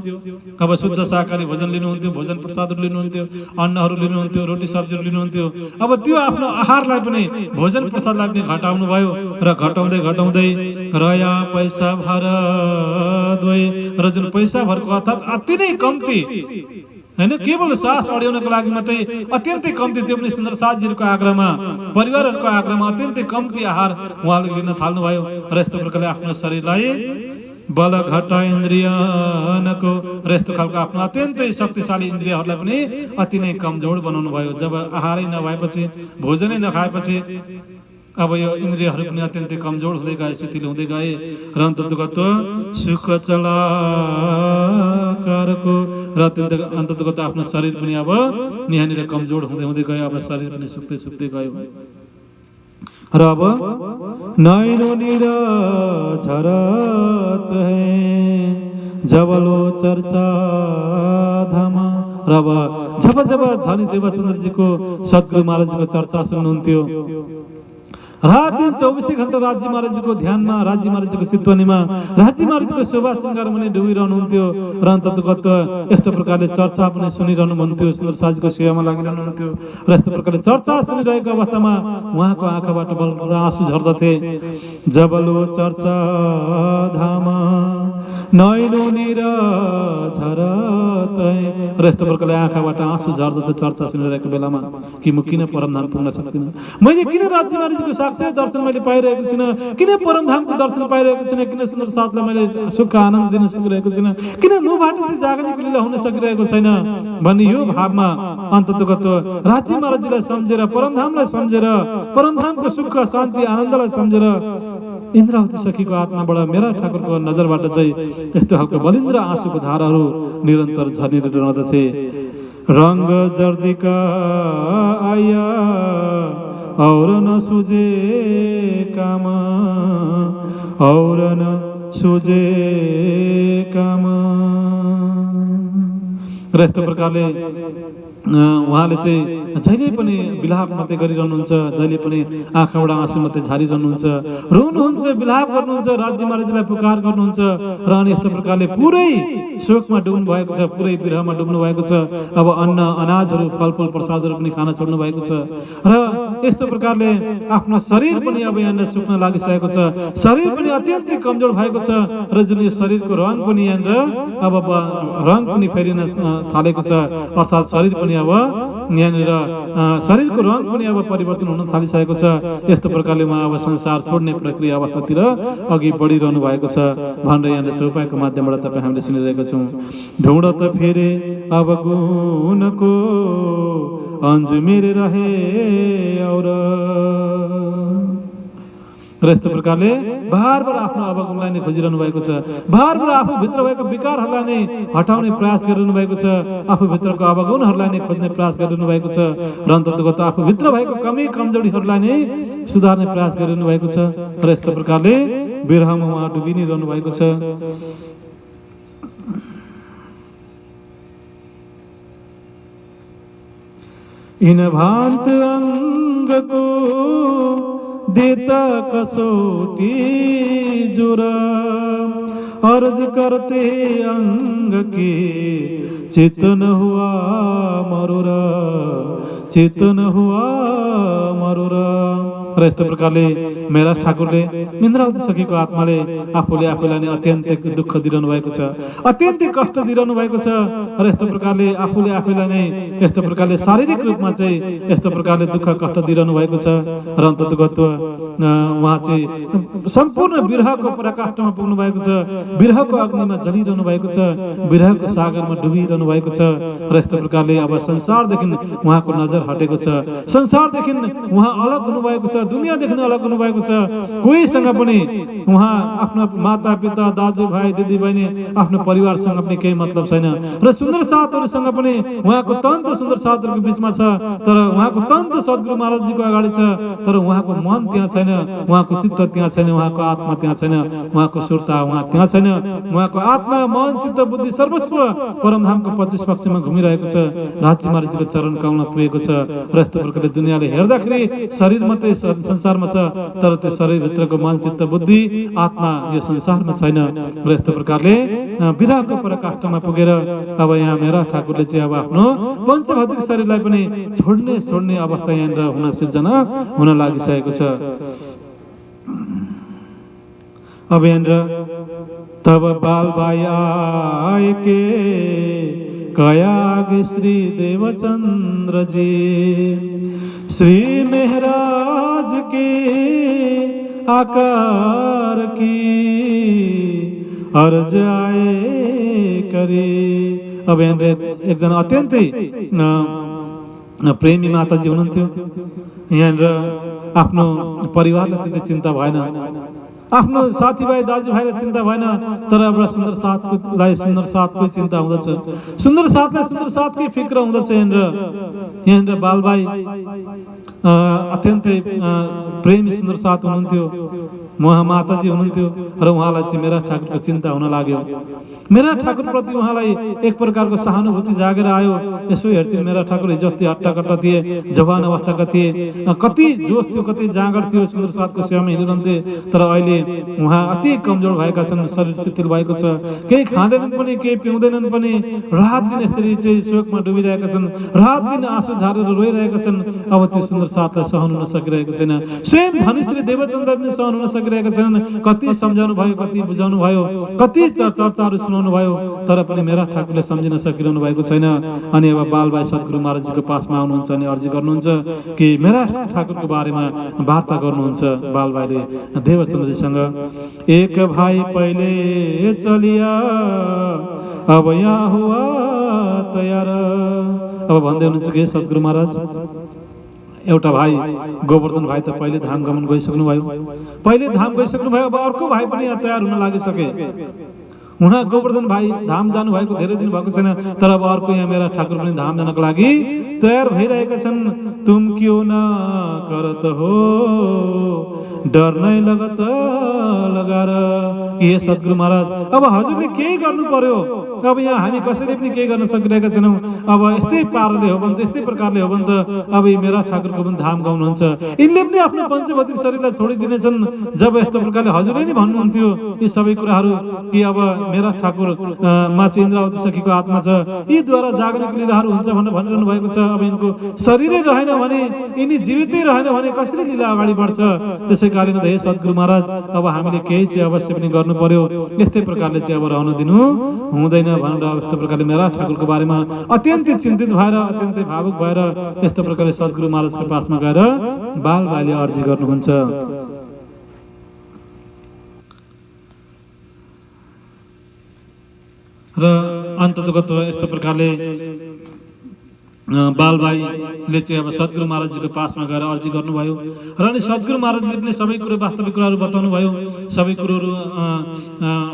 अब शुद्ध शाकाहारी भोजन लिनुहुन्थ्यो, भोजन प्रसादहरू लिनुहुन्थ्यो, अन्नहरू लिनुहुन्थ्यो, रोटी सब्जीहरू लिनुहुन्थ्यो, अब त्यो आफ्नो आहारलाई पनि, भोजन प्रसादलाई पनि घटाउनु भयो र घटाउँदै घटाउँदै रया पैसा भर दुई र जुन पैसा भरको अर्थात् अति नै कम्ती हैन, केवल सास अड्याउनको लागि मात्रै अत्यन्तै कम्ती, त्यो पनि सुन्दर साथजीहरूको आग्रहमा, परिवारहरूको आग्रहमा अत्यन्तै कम्ती आहार उहाँले लिन थाल्नुभयो र यस्तो प्रकारले आफ्नो शरीरलाई बल घटा इन्द्रियनको र यस्तो खालको आफ्नो अत्यन्तै शक्तिशाली इन्द्रियहरूलाई पनि अति नै कमजोर बनाउनु भयो। जब आहारै नभएपछि, भोजनै नखाएपछि अब यो इन्द्रियहरू पनि अत्यन्तै कमजोर हुँदै गए, शिथिल हुँदै गए र अन्ततगत सुख चलाकारको र अन्ततगत आफ्नो शरीर पनि अब यहाँनिर कमजोर हुँदै हुँदै गयो, अब शरीर पनि सुक्दै सुक्दै गयो र अब नैनो निर झरत है जबलो चर्चा धामा। र अब जब जब धनी देवचन्द्रजीको सद्गुरु महाराजको चर्चा सुन्नुहुन्थ्यो, रात दिन 24 घण्टा राज्य महाराजको ध्यानमा, राज्य महाराजको चितवनीमा, राज्य महाराजको शोभा श्रृङ्गारमा पनि डुबिरहनुहुन्थ्यो र अन्ततगत यस्तो प्रकारले चर्चा पनि सुनिरहनु भन्थ्यो, सुन्दर साजीको सेवामा लागिरहनुहुन्थ्यो र यस्तो प्रकारले चर्चा सुनिरहेको अवस्थामा उहाँको आँखाबाट बल आँसु झर्दथे। जबलो चर्चा धामा नैनो निर झरत र यस्तो प्रकारले आँखाबाट आँसु झर्दथे चर्चा सुनिरहेको बेलामा कि म किन परमधाम पुग्न सक्दिनँ, मैले किन राज्य महाराजको साक्षात् दर्शन मैले पाइरहेको छुइनँ, किन परमधामको दर्शन पाइरहेको छुइनँ, किन सुन्दर साथलाई मैले सुख आनन्द दिन सकिरहेको छुइनँ, किन मबाट चाहिँ जागनीको लीला हुन सकिरहेको छैन भन्ने यो भावमा अन्ततगत राज्य महाराजलाई सम्झेर परमधामलाई सम्झेर परमधामको सुख शान्ति आनन्दलाई सम्झेर इन्द्रावती सखीको आत्माबाट मेरा ठाकुरको नजरबाट चाहिँ यस्तो खालको बलिन्द्र आँसुको धाराहरू निरन्तर झर्निएर रहँदथे। रंग जर्दिका आया और न सुझे काम और न सुझे काम। र यस्तो प्रकारले उहाँले चाहिँ जहिले पनि विलाप मात्रै गरिरहनुहुन्छ, जहिले पनि आँखाबाट आँसु मात्रै झारिरहनुहुन्छ, रुनुहुन्छ, विलाप गर्नुहुन्छ, राज्य महाराजलाई पुकार गर्नुहुन्छ र अनि यस्तो प्रकारले पुरै शोकमा डुब्नु भएको छ, पुरै विरहमा डुब्नु भएको छ। अब अन्न अनाजहरू फलफुल प्रसादहरू पनि खान छोड्नु भएको छ र यस्तो प्रकारले आफ्नो शरीर पनि अब यहाँनिर सुक्न लागिसकेको छ, शरीर पनि अत्यन्तै कमजोर भएको छ र जुन यो शरीरको रङ पनि यहाँनिर अब रङ पनि फेरिन थालेको छ, अर्थात् शरीर पनि अब यहाँनिर शरीरको रङ पनि अब परिवर्तन हुन थालिसकेको छ। यस्तो प्रकारले उहाँ अब संसार छोड्ने प्रक्रिया अवस्थातिर अघि बढिरहनु भएको छ भनेर यहाँनिर चौपाईको माध्यमबाट तपाईँ हामीले सुनिरहेका छौँ। ढौड त फेरे अब गुणको अंज मेरे रहे और र यस्तो प्रकारले बार बार आफ्नो अवगुणलाई नै खोजिरहनु भएको छ, बार बार आफू भित्र भएको विकारहरूलाई नै हटाउने प्रयास गरिरहनु भएको छ, आफू भित्रको अवगुणहरूलाई नै खोज्ने प्रयास गरिरहनु भएको छ र अन्ततगत आफू भित्र भएको कमी कमजोरीहरूलाई नै सुधार्ने प्रयास गरिरहनु भएको छ र यस्तो प्रकारले विरहमा उहाँ डुबि नै रहनु भएको छ। इन भान्त अंगको देता कसौटी जुरा अर्ज करते अंग के चेतन हुआ मरुरा चेतन हुआ मरुरा। र यस्तो प्रकारले मेरा ठाकुरले इन्द्रावती सखीको आत्माले आफूले आफूलाई नै अत्यन्तै दुःख दिइरहनु भएको छ, अत्यन्तै कष्ट दिइरहनु भएको छ र यस्तो प्रकारले आफूले आफूलाई नै यस्तो प्रकारले शारीरिक रूपमा चाहिँ यस्तो प्रकारले दुःख कष्ट दिइरहनु भएको छ र अन्ततगत उहाँ चाहिँ सम्पूर्ण विरहको पराकाष्ठमा पुग्नु भएको छ, विरहको अग्निमा जलिरहनु भएको छ, विरहको सागरमा डुबिरहनु भएको छ र यस्तो प्रकारले अब संसारदेखि उहाँको नजर हटेको छ, संसारदेखि उहाँ अलग हुनुभएको छ, दुनियाँदेखि अलग हुनुभएको छ। कोहीसँग पनि उहाँ आफ्नो माता पिता दाजुभाइ दिदीबहिनी आफ्नो परिवारसँग पनि केही मतलब छैन र सुन्दर साथहरूसँग पनि उहाँको तन्त सुन्दर साथहरूको बिचमा छ, तर उहाँको तन्त सद्गुरु महाराजजीको अगाडि छ, तर उहाँको मन त्यहाँ छैन, उहाँको चित्त त्यहाँ छैन, उहाँको आत्मा त्यहाँ छैन, उहाँको सुरता उहाँ त्यहाँ छैन। उहाँको आत्मा मन चित्त बुद्धि सर्वस्व परमधामको 25 पक्षमा घुमिरहेको छ, राज्य महाराजजीको चरण कमलमा पुगेको छ र यस्तो प्रकारले दुनियाँले हेर्दाखेरि शरीर मात्रै संसारमा छ, तर त्यो शरीरभित्रको मन चित्त बुद्धि आत्मा यो संसारमा छैन र यस्तो प्रकारले विरहको पराकाष्ठमा पुगेर अब यहाँ मेरा ठाकुरले चाहिँ अब आफ्नो पञ्चभौतिक शरीरलाई पनि छोड्ने अवस्था यहाँनिर हुन सिर्जना हुन लागिसकेको छ। अब यहाँनिर तब बाल बाई आए के कयाग श्री देवचंद्र जी श्री मेहराज के आकार की अर्ज आए करे। अब यहाँनिर एकजना अत्यन्तै प्रेमी माताजी हुनुहुन्थ्यो, यहाँनिर आफ्नो परिवारलाई त्यति चिन्ता भएन, आफ्नो साथीभाइ दाजुभाइलाई चिन्ता भएन, तर एउटा सुन्दर साथको चिन्ता हुँदछ, सुन्दर साथकै फिक्र हुँदछ। यहाँनिर बालबाई अत्यन्तै प्रेमी सुन्दर साथ हुनुहुन्थ्यो, माताजी हुनुहुन्थ्यो र उहाँलाई चाहिँ मेरा ठाकुरको चिन्ता हुन लाग्यो। मेरा ठाकुर प्रति उहाँलाई एक प्रकारको सहानुभूति जागेर आयो। यसो हेर्छिन् मेरा ठाकुर हिजो अस्ति हट्टाकट्टा थिए, जवान अवस्थाका थिए, कति जोस थियो, कति जाँगर थियो, सुन्दर साथको सेवामा हिँडिरहन्थे, तर अहिले उहाँ अति कमजोर भएका छन्, शरीर शिथिल भएको छ, केही खाँदैनन् पनि केही पिउँदैनन् पनि, रात दिन यसरी चाहिँ शोकमा डुबिरहेका छन्, रात दिन आँसु झारेर रोइरहेका छन्। अब त्यो सुन्दर साथलाई सहन हुन सकिरहेको छैन, स्वयं धनी श्री देवचन्द्र पनि सहन हुन सकिरहेका छैनन्। कति सम्झाउनु भयो, कति बुझाउनु भयो, कति चर्चाहरू सुनाउनु भयो, तर पनि मेरा ठाकुरले सम्झिन सकिरहनु भएको छैन। अनि अब बालबाई सद्गुरु महाराजजीको पासमा आउनुहुन्छ अनि अर्जी गर्नुहुन्छ कि मेरा ठाकुरको बारेमा वार्ता गर्नुहुन्छ बालबाईले देवचन्द्रजीसँग। एक भाई पहले चलिया अब यहाँ हुआ तयार। अब भन्दै हुनुहुन्छ कि सद्गुरु महाराज एउटा भाइ गोवर्धन भाइ त पहिले धाम गमन गइसक्नु भयो, पहिले धाम गइसक्नु भयो, अब अर्को भाइ पनि तयार हुन लागिसके। उहाँ गोवर्धन भाइ धाम जानु भएको धेरै दिन भएको छैन, तर अब अर्को यहाँ मेरा ठाकुर पनि धाम जानको लागि तयार भइरहेका छन्। तुम क्यों न करत हो डर नै लगत लगार। हे सद्गुरु महाराज, अब हजुरले केही गर्नु पर्यो। अब यहाँ हामी कसैले पनि केही गर्न सकिरहेका छैनौँ। अब यस्तै पाराले हो भने त, यस्तै प्रकारले हो भने त अब यी मेरा ठाकुरको पनि धाम गाउनुहुन्छ। यिनले पनि आफ्नो पञ्चभौतिक शरीरलाई छोडिदिनेछन्। जब यस्तो प्रकारले हजुरले नै भन्नुहुन्थ्यो यी सबै कुराहरू कि अब मेरा ठाकुर मा चाहिँ इन्द्रावती सखीको आत्मा छ, यीद्वारा जागरणको लीलाहरू हुन्छ भनेर भनिरहनु भएको छ। अब यिनको शरीरै रहेन भने, यिनी जीवितै रहेन भने कसरी लीला अगाडि बढ्छ। त्यसै कारण हे सद्गुरु महाराज, अब हामीले केही चाहिँ अवश्य पनि गर्नु पर्यो। यस्तै प्रकारले चाहिँ अब रहन दिनु हुँदैन भनेर यस्तो प्रकारले मेरा ठाकुरको बारेमा अत्यन्तै चिन्तित भएर, अत्यन्तै भावुक भएर यस्तो प्रकारले सद्गुरु महाराजको पासमा गएर बाल भाइले अर्जी गर्नुहुन्छ। र अन्ततगत यस्तो प्रकारले बाल भाइले चाहिँ अब सद्गुरु महाराजजीको पासमा गएर अर्जी गर्नुभयो। र अनि सद्गुरु महाराजले पनि सबै कुरो वास्तविक कुराहरू बताउनु भयो। सबै कुरोहरू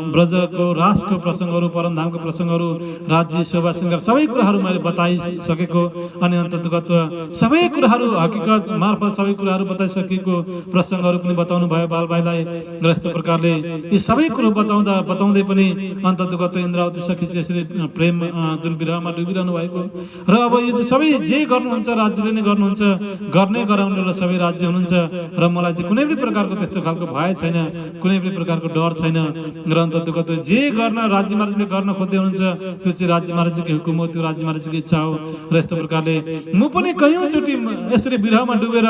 ब्रजको रासको प्रसङ्गहरू, परमधामको प्रसङ्गहरू, राज्य शोभा श्रृङ्गार सबै कुराहरू मैले बताइसकेको। अनि अन्ततगत सबै कुराहरू हकीकत मार्फत सबै कुराहरू बताइसकेको प्रसङ्गहरू पनि बताउनु भयो बाल भाइलाई। र यस्तो प्रकारले यी सबै कुरो बताउँदै पनि अन्ततगत इन्द्रावती सखी चाहिँ यसरी प्रेम जुन विरहमा डुबिरहनु भएको। र अब यो सबै जे गर्नुहुन्छ राज्यले नै गर्नुहुन्छ, गर्ने गराउने र सबै राज्य हुनुहुन्छ। र मलाई चाहिँ कुनै पनि प्रकारको त्यस्तो खालको भय छैन, कुनै पनि प्रकारको डर छैन। र अन्ततगत जे गर्न राज्य महाराजले गर्न खोज्दै हुनुहुन्छ त्यो चाहिँ राज्य महाराजको हुकुम हो, त्यो राज्य महाराजको इच्छा हो। र यस्तो प्रकारले म पनि कयौँचोटि यसरी विरहमा डुबेर,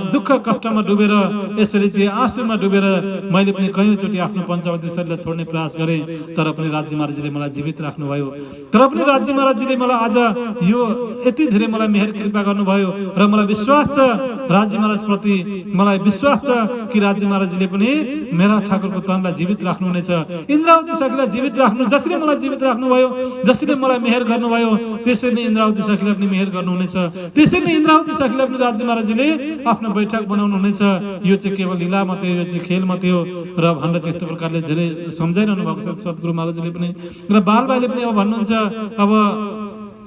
दुःख कष्टमा डुबेर, यसरी चाहिँ आँसुमा डुबेर मैले पनि कयौँचोटि आफ्नो पञ्चभौतिक शरीरलाई छोड्ने प्रयास गरेँ। तर पनि राज्य महाराजले मलाई जीवित राख्नुभयो। तर पनि राज्य महाराजले मलाई आज यो यति धेरै मलाई मेहर कृपा गर्नुभयो। र मलाई विश्वास छ राज्य महाराज प्रति, मलाई विश्वास छ कि राज्य महाराजले पनि मेरा ठाकुरको तनलाई जीवित राख्नुहुनेछ, इन्द्रावती सखीलाई जीवित राख्नु। जसरी मलाई जीवित राख्नुभयो, जसरी मलाई मेहर गर्नुभयो, त्यसरी नै इन्द्रावती सखीलाई पनि मेहर गर्नुहुनेछ। त्यसरी नै इन्द्रावती सखीलाई पनि राज्य महाराजले आफ्नो बैठक बनाउनु हुनेछ। यो चाहिँ केवल लीला मात्रै, यो चाहिँ खेल मात्रै हो र भनेर चाहिँ यस्तो प्रकारले धेरै सम्झाइरहनु भएको छ सद्गुरु महाराजले पनि। र बाल भाइले पनि अब भन्नुहुन्छ अब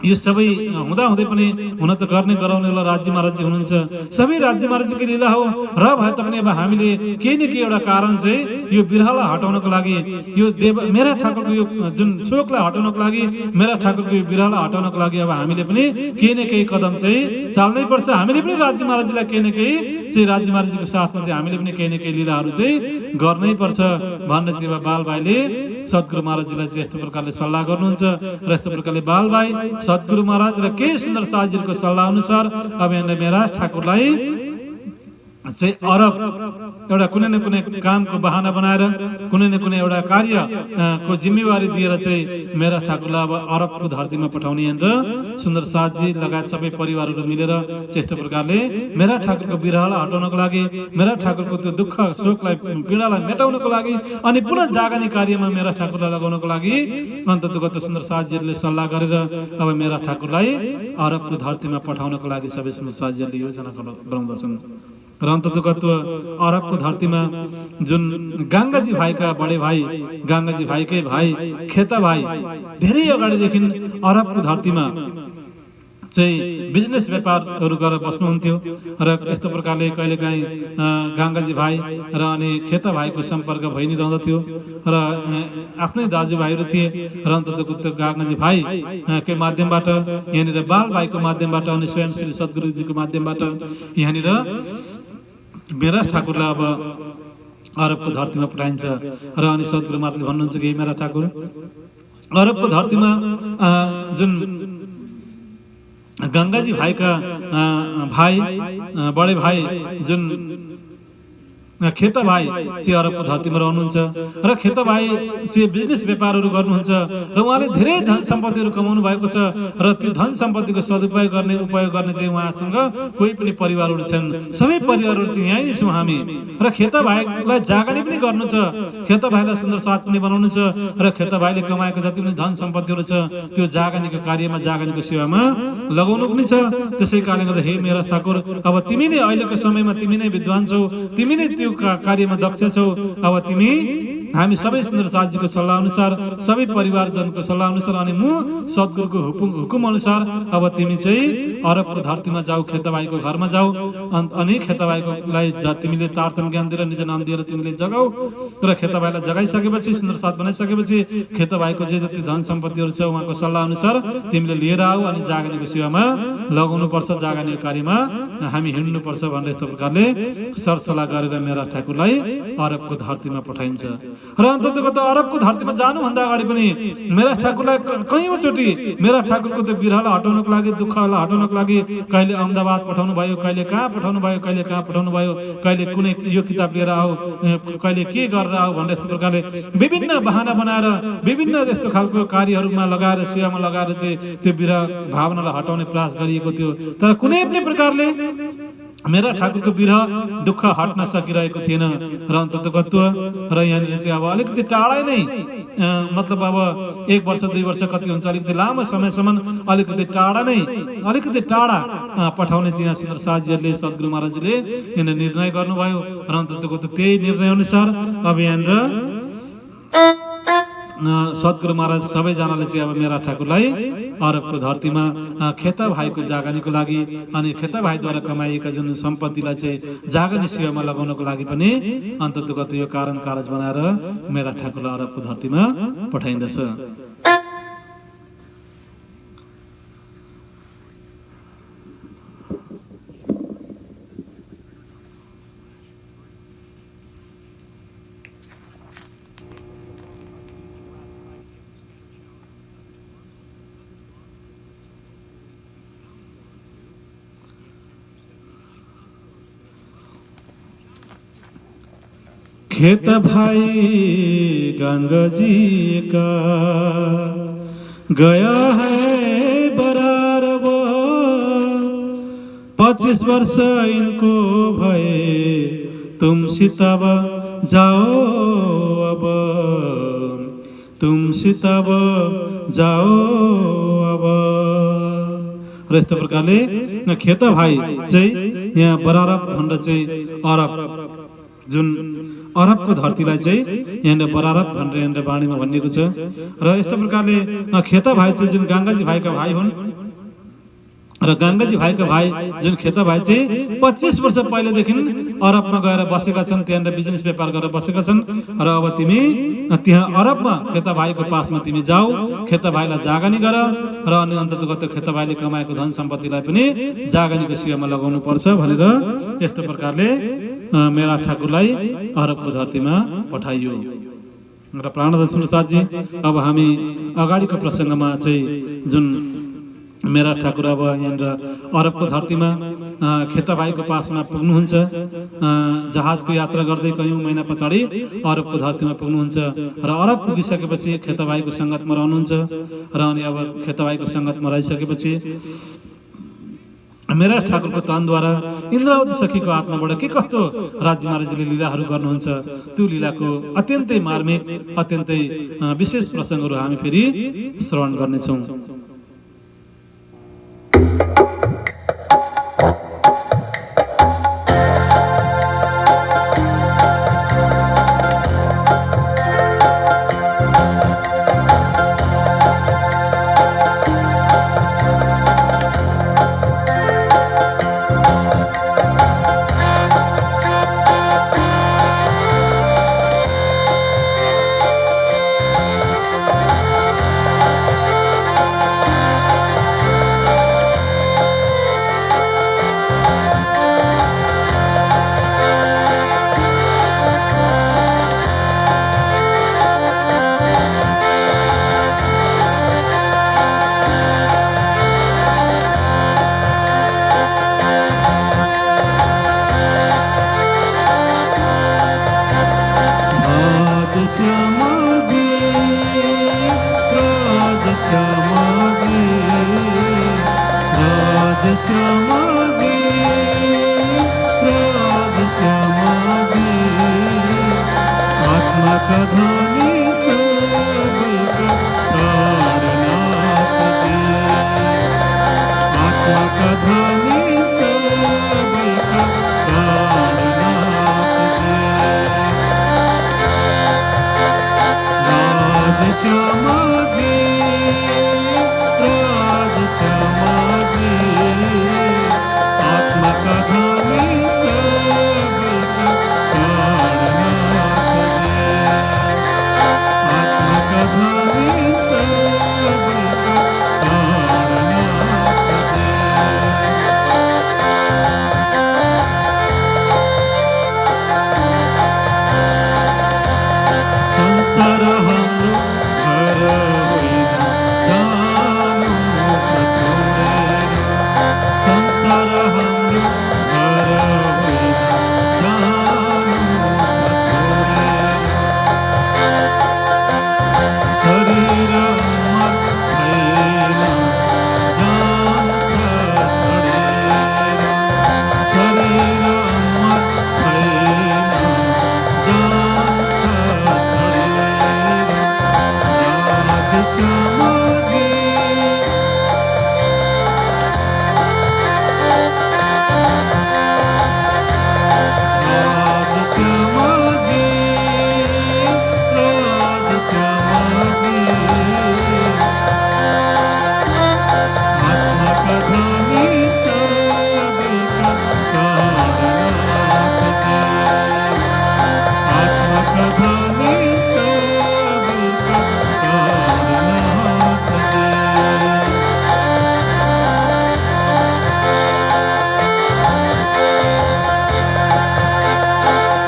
यो सबै हुँदा हुँदै पनि हुन त गर्ने गराउने वाला राज्य महाराज हुनुहुन्छ। सबै राज्य महाराजको लीला हो। र भए तापनि अब हामीले केही न केही एउटा कारण चाहिँ यो बिरहलाई हटाउनको लागि, यो मेरा ठाकुरको यो जुन शोकलाई हटाउनको लागि, मेरा ठाकुरको यो बिरहलाई हटाउनको लागि अब हामीले पनि केही न केही कदम चाहिँ चाल्नै पर्छ। हामीले पनि राज्य महाराजलाई केही न केही चाहिँ राज्य महाराजको साथमा चाहिँ हामीले पनि केही न केही लीलाहरू चाहिँ गर्नै पर्छ भन्ने चाहिँ अब बाल भाइले सद्गुरु महाराजजीलाई चाहिँ यस्तो प्रकारले सल्लाह गर्नुहुन्छ। र यस्तो प्रकारले बाल भाइ सद्गुरु महाराज र केही सुन्दर साजीहरूको सल्लाह अनुसार अब यहाँ मेरा ठाकुरलाई चाहिँ अरब एउटा कुनै न कुनै कामको बहाना बनाएर, कुनै न कुनै एउटा कार्यको जिम्मेवारी दिएर चाहिँ मेरा ठाकुरलाई अब अरबको धरतीमा पठाउने र सुन्दर साजी लगायत सबै परिवारहरू मिलेर चाहिँ यस्तो प्रकारले मेरा ठाकुरको बिरहलाई हटाउनको लागि, मेरा ठाकुरको त्यो दुःख शोकलाई पीडालाई मेटाउनको लागि अनि पुनः जागने कार्यमा मेरा ठाकुरलाई लगाउनको लागि अन्ततगत सुन्दर साजीहरूले सल्लाह गरेर अब मेरा ठाकुरलाई अरबको धरतीमा पठाउनको लागि सबै सुन्दर साजीहरूले योजना बनाउँदछन्। र अन्ततगत अरबको धरतीमा जुन गङ्गाजी भाइका बडे भाइ, गङ्गाजी भाइकै भाइ खेता भाइ धेरै अगाडिदेखि अरबको धरतीमा चाहिँ बिजनेस व्यापारहरू गरेर बस्नुहुन्थ्यो। र यस्तो प्रकारले कहिलेकाहीँ गङ्गाजी भाइ र अनि खेता भाइको सम्पर्क भइ नै रहँदथ्यो। र आफ्नै दाजुभाइहरू थिए। र अन्ततगत गङ्गाजी भाइकै माध्यमबाट यहाँनिर बाल भाइको माध्यमबाट अनि स्वयं श्री सद्गुरुजीको माध्यमबाट यहाँनिर मेरा ठाकुरलाई अब अरबको धरतीमा पठाइन्छ। र अनि सद्गुरु महाराजले भन्नुहुन्छ कि मेरा ठाकुर अरबको धरतीमा जुन गङ्गाजी भाइका भाइ बडे भाइ जुन खेत भाइ चाहिँ अरबको धरतीमा रहनुहुन्छ र खेत भाइ चाहिँ बिजनेस व्यापारहरू गर्नुहुन्छ र उहाँले धेरै धन सम्पत्तिहरू कमाउनु भएको छ र त्यो धन सम्पत्तिको सदुपयोग गर्ने चाहिँ उहाँसँग कोही पनि परिवारहरू छन्। सबै परिवारहरू चाहिँ यहीँ नै छौँ हामी र खेत भाइलाई जागानी पनि गर्नु छ, खेत भाइलाई सुन्दर साथ पनि बनाउनु छ र खेत भाइले कमाएको जति पनि धन सम्पत्तिहरू छ त्यो जागानीको कार्यमा जागानीको सेवामा लगाउनु पनि छ। त्यसै कारणले गर्दा हे मेरा ठाकुर, अब तिमी नै अहिलेको समयमा तिमी नै विद्वान छौ, तिमी नै त्यो कार्यमा दक्ष छौ। अब तिमी हामी सबै सुन्दर साथजीको सल्लाह अनुसार, सबै परिवारजनको सल्लाह अनुसार अनि म सद्गुरुको हुकुम अनुसार अब तिमी चाहिँ अरबको धरतीमा जाऊ, खेत भाइको घरमा जाऊ अनि खेत भाइकोलाई तिमीले तारतम ज्ञान दिएर निज नाम दिएर तिमीले जगाऊ र खेत भाइलाई जगाइसकेपछि सुन्दर साथ बनाइसकेपछि खेत भाइको जे जति धन सम्पत्तिहरू छ उहाँको सल्लाह अनुसार तिमीले लिएर आऊ अनि जागानीको सेवामा लगाउनु पर्छ, जागानीको कार्यमा हामी हिँड्नु पर्छ भनेर यस्तो प्रकारले सरसल्लाह गरेर मेरा ठाकुरलाई अरबको धरतीमा पठाइन्छ। र अन्ततको त अरबको धरतीमा जानुभन्दा अगाडि पनि मेरा ठाकुरलाई कयौँ चोटि मेरा ठाकुरको त्यो बिरहलाई हटाउनको लागि, दुःखलाई हटाउनको लागि कहिले अहमदाबाद पठाउनु भयो, कहिले कहाँ पठाउनु भयो, कहिले कहाँ पठाउनु भयो, कहिले कुनै यो किताब लिएर आऊ, कहिले के गरेर आऊ भन्ने यस्तो प्रकारले विभिन्न बहाना बनाएर विभिन्न यस्तो खालको कार्यहरूमा लगाएर सेवामा लगाएर चाहिँ त्यो बिरह भावनालाई हटाउने प्रयास गरिएको थियो। तर कुनै पनि प्रकारले मेरा ठाकुरको विरह दुःख हट्न सकिरहेको थिएन र अन्ततगत्व र यहाँनिर चाहिँ अब अलिकति टाढै नै मतलब अब 1 वर्ष 2 वर्ष कति हुन्छ अलिकति लामो समयसम्म अलिकति टाढा पठाउने चाहिँ यहाँ सुन्दर साथजीहरूले सद्गुरु महाराजले यहाँनिर निर्णय गर्नुभयो र अन्ततगत्व त्यही निर्णय अनुसार अब यहाँनिर सद्गुरु महाराज सबैजनाले चाहिँ अब मेरा ठाकुरलाई अरबको धरतीमा खेत भाइको जागानीको लागि अनि खेत भाइद्वारा कमाइएका जुन सम्पत्तिलाई चाहिँ जागानी सेवामा लगाउनको लागि पनि अन्ततगत यो कारण कारज बनाएर मेरा ठाकुरलाई अरबको धरतीमा पठाइँदछ। खेत भाई गंगा जी का गया है बरार वो 25 वर्ष इनको भये तुम सितब जाओ अब, तुम सितब जाओ अब र यस्तो प्रकारले खेत भाइ चाहिँ यहाँ बरारब भनेर चाहिँ अरब जुन अरबको धरतीलाई चाहिँ यहाँनिर बरारब भनेर यहाँनिर वाणीमा भनिएको छ। र यस्तो प्रकारले खेत भाइ चाहिँ जुन गङ्गाजी भाइका भाइ हुन् र गङ्गाजी भाइका भाइ जुन खेत भाइ चाहिँ 25 वर्ष पहिलेदेखि अरबमा गएर बसेका छन्, त्यहाँनिर बिजनेस व्यापार गरेर बसेका छन् र अब तिमी त्यहाँ अरबमा खेत भाइको पासमा तिमी जाऊ, खेत भाइलाई जागानी गर र अनि अन्ततगत खेत भाइले कमाएको धन सम्पत्तिलाई पनि जागानीको सेवामा लगाउनु पर्छ भनेर यस्तो प्रकारले मेरा ठाकुरलाई अरबको धरतीमा पठाइयो। र प्राणनाथ सुन साथजी, अब हामी अगाडिको प्रसङ्गमा चाहिँ जुन मेरा ठाकुर अब यहाँनिर अरबको धरतीमा खेत भाइको पासमा पुग्नुहुन्छ, जहाजको यात्रा गर्दै कयौँ महिना पछाडि अरबको धरतीमा पुग्नुहुन्छ र अरब पुगिसकेपछि खेत भाइको सङ्गतमा रहनुहुन्छ र अनि अब खेत भाइको सङ्गतमा रहिसकेपछि मेरा ठाकुरको तनद्वारा इन्द्रावती सखीको आत्माबाट के कस्तो राज्य महाराजले लीलाहरू गर्नुहुन्छ त्यो लीलाको अत्यन्तै मार्मिक अत्यन्तै विशेष प्रसङ्गहरू हामी फेरि श्रवण गर्नेछौँ। श्यामा जी, राधे श्यामा जी, आत्मा का धनी सबका प्राणनाथ जी, आत्मा का धनी सबका प्राणनाथ जी। राधे श्यामा जी, राधे श्यामा जी, आत्मा का धनी सबका प्राणनाथ जी, आत्मा का धनी सबका प्राणनाथ जी। संसार हाम्रो घर होइन जानु छ छोडेर, संसार हाम्रो घर होइन जानु छ छोडेर, शरीर अमर छैन जान्छ सडेर, शरीर अमर छैन जान्छ सडेर। राधे श्यामा जी, राधे श्यामा जी, राधे श्यामा जी, आत्मा का धनी सबका प्राणनाथ जी, आत्मा का धनी सबका प्राणनाथ जी।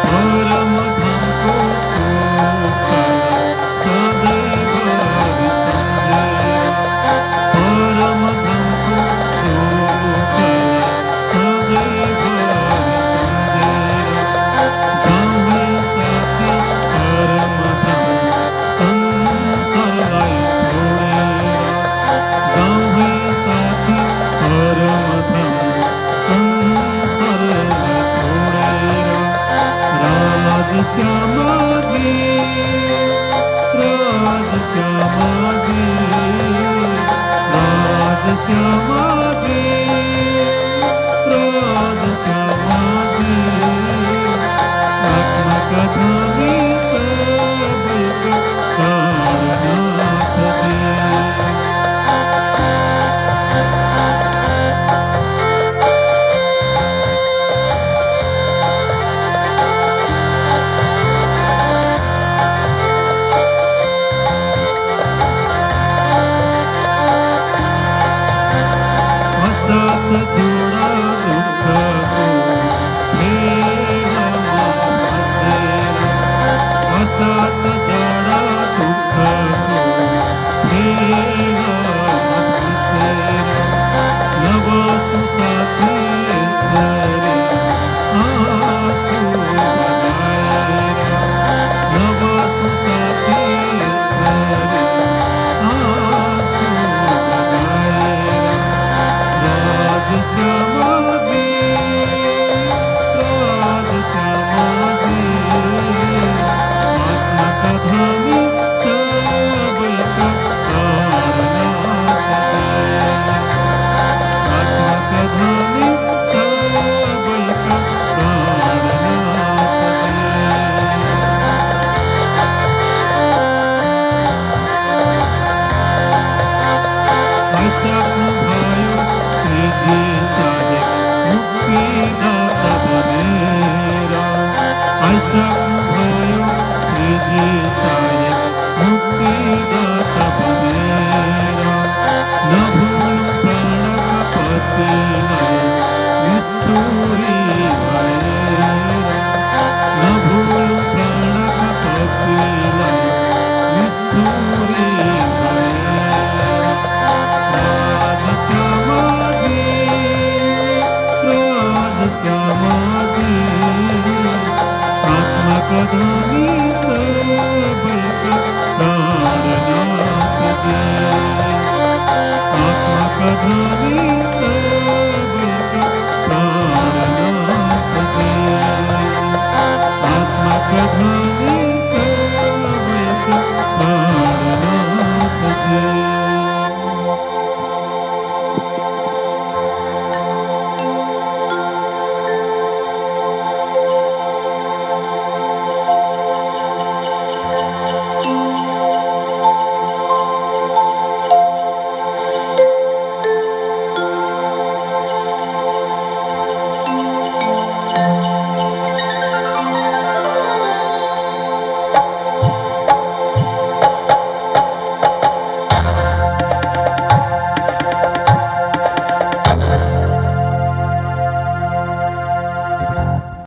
परम धाम को सुख सदैव विसंजेरा, परम धाम को सुख सदैव विसंजेरा, जाऊँ साथी परम धाम संसारलाई छोडेर, जाऊँ साथी परम धाम संसारलाई छोडेर। राधे श्यामा जी, राधे श्यामा जी, राधे श्यामा जी, राधे श्यामा जी, आत्मा का धनी सबका प्राणनाथ जी। असात जोड़ा दुख को फेरामा फसेरा, असात जोड़ा दुख को फेरामा फसेरा, नवासु साथी सरे आंसू बगाएरा, नवासु साथी सरे आंसू बगाएरा। राधे श्यामा जी, राधे श्यामा जी, आत्मा का धनी सबका प्राणनाथ जी, आत्मा का धनी सबका प्राणनाथ जी। आइसक्नु भयो श्रीजी साहेब मुक्तिदाता बनेर, आइसक्नु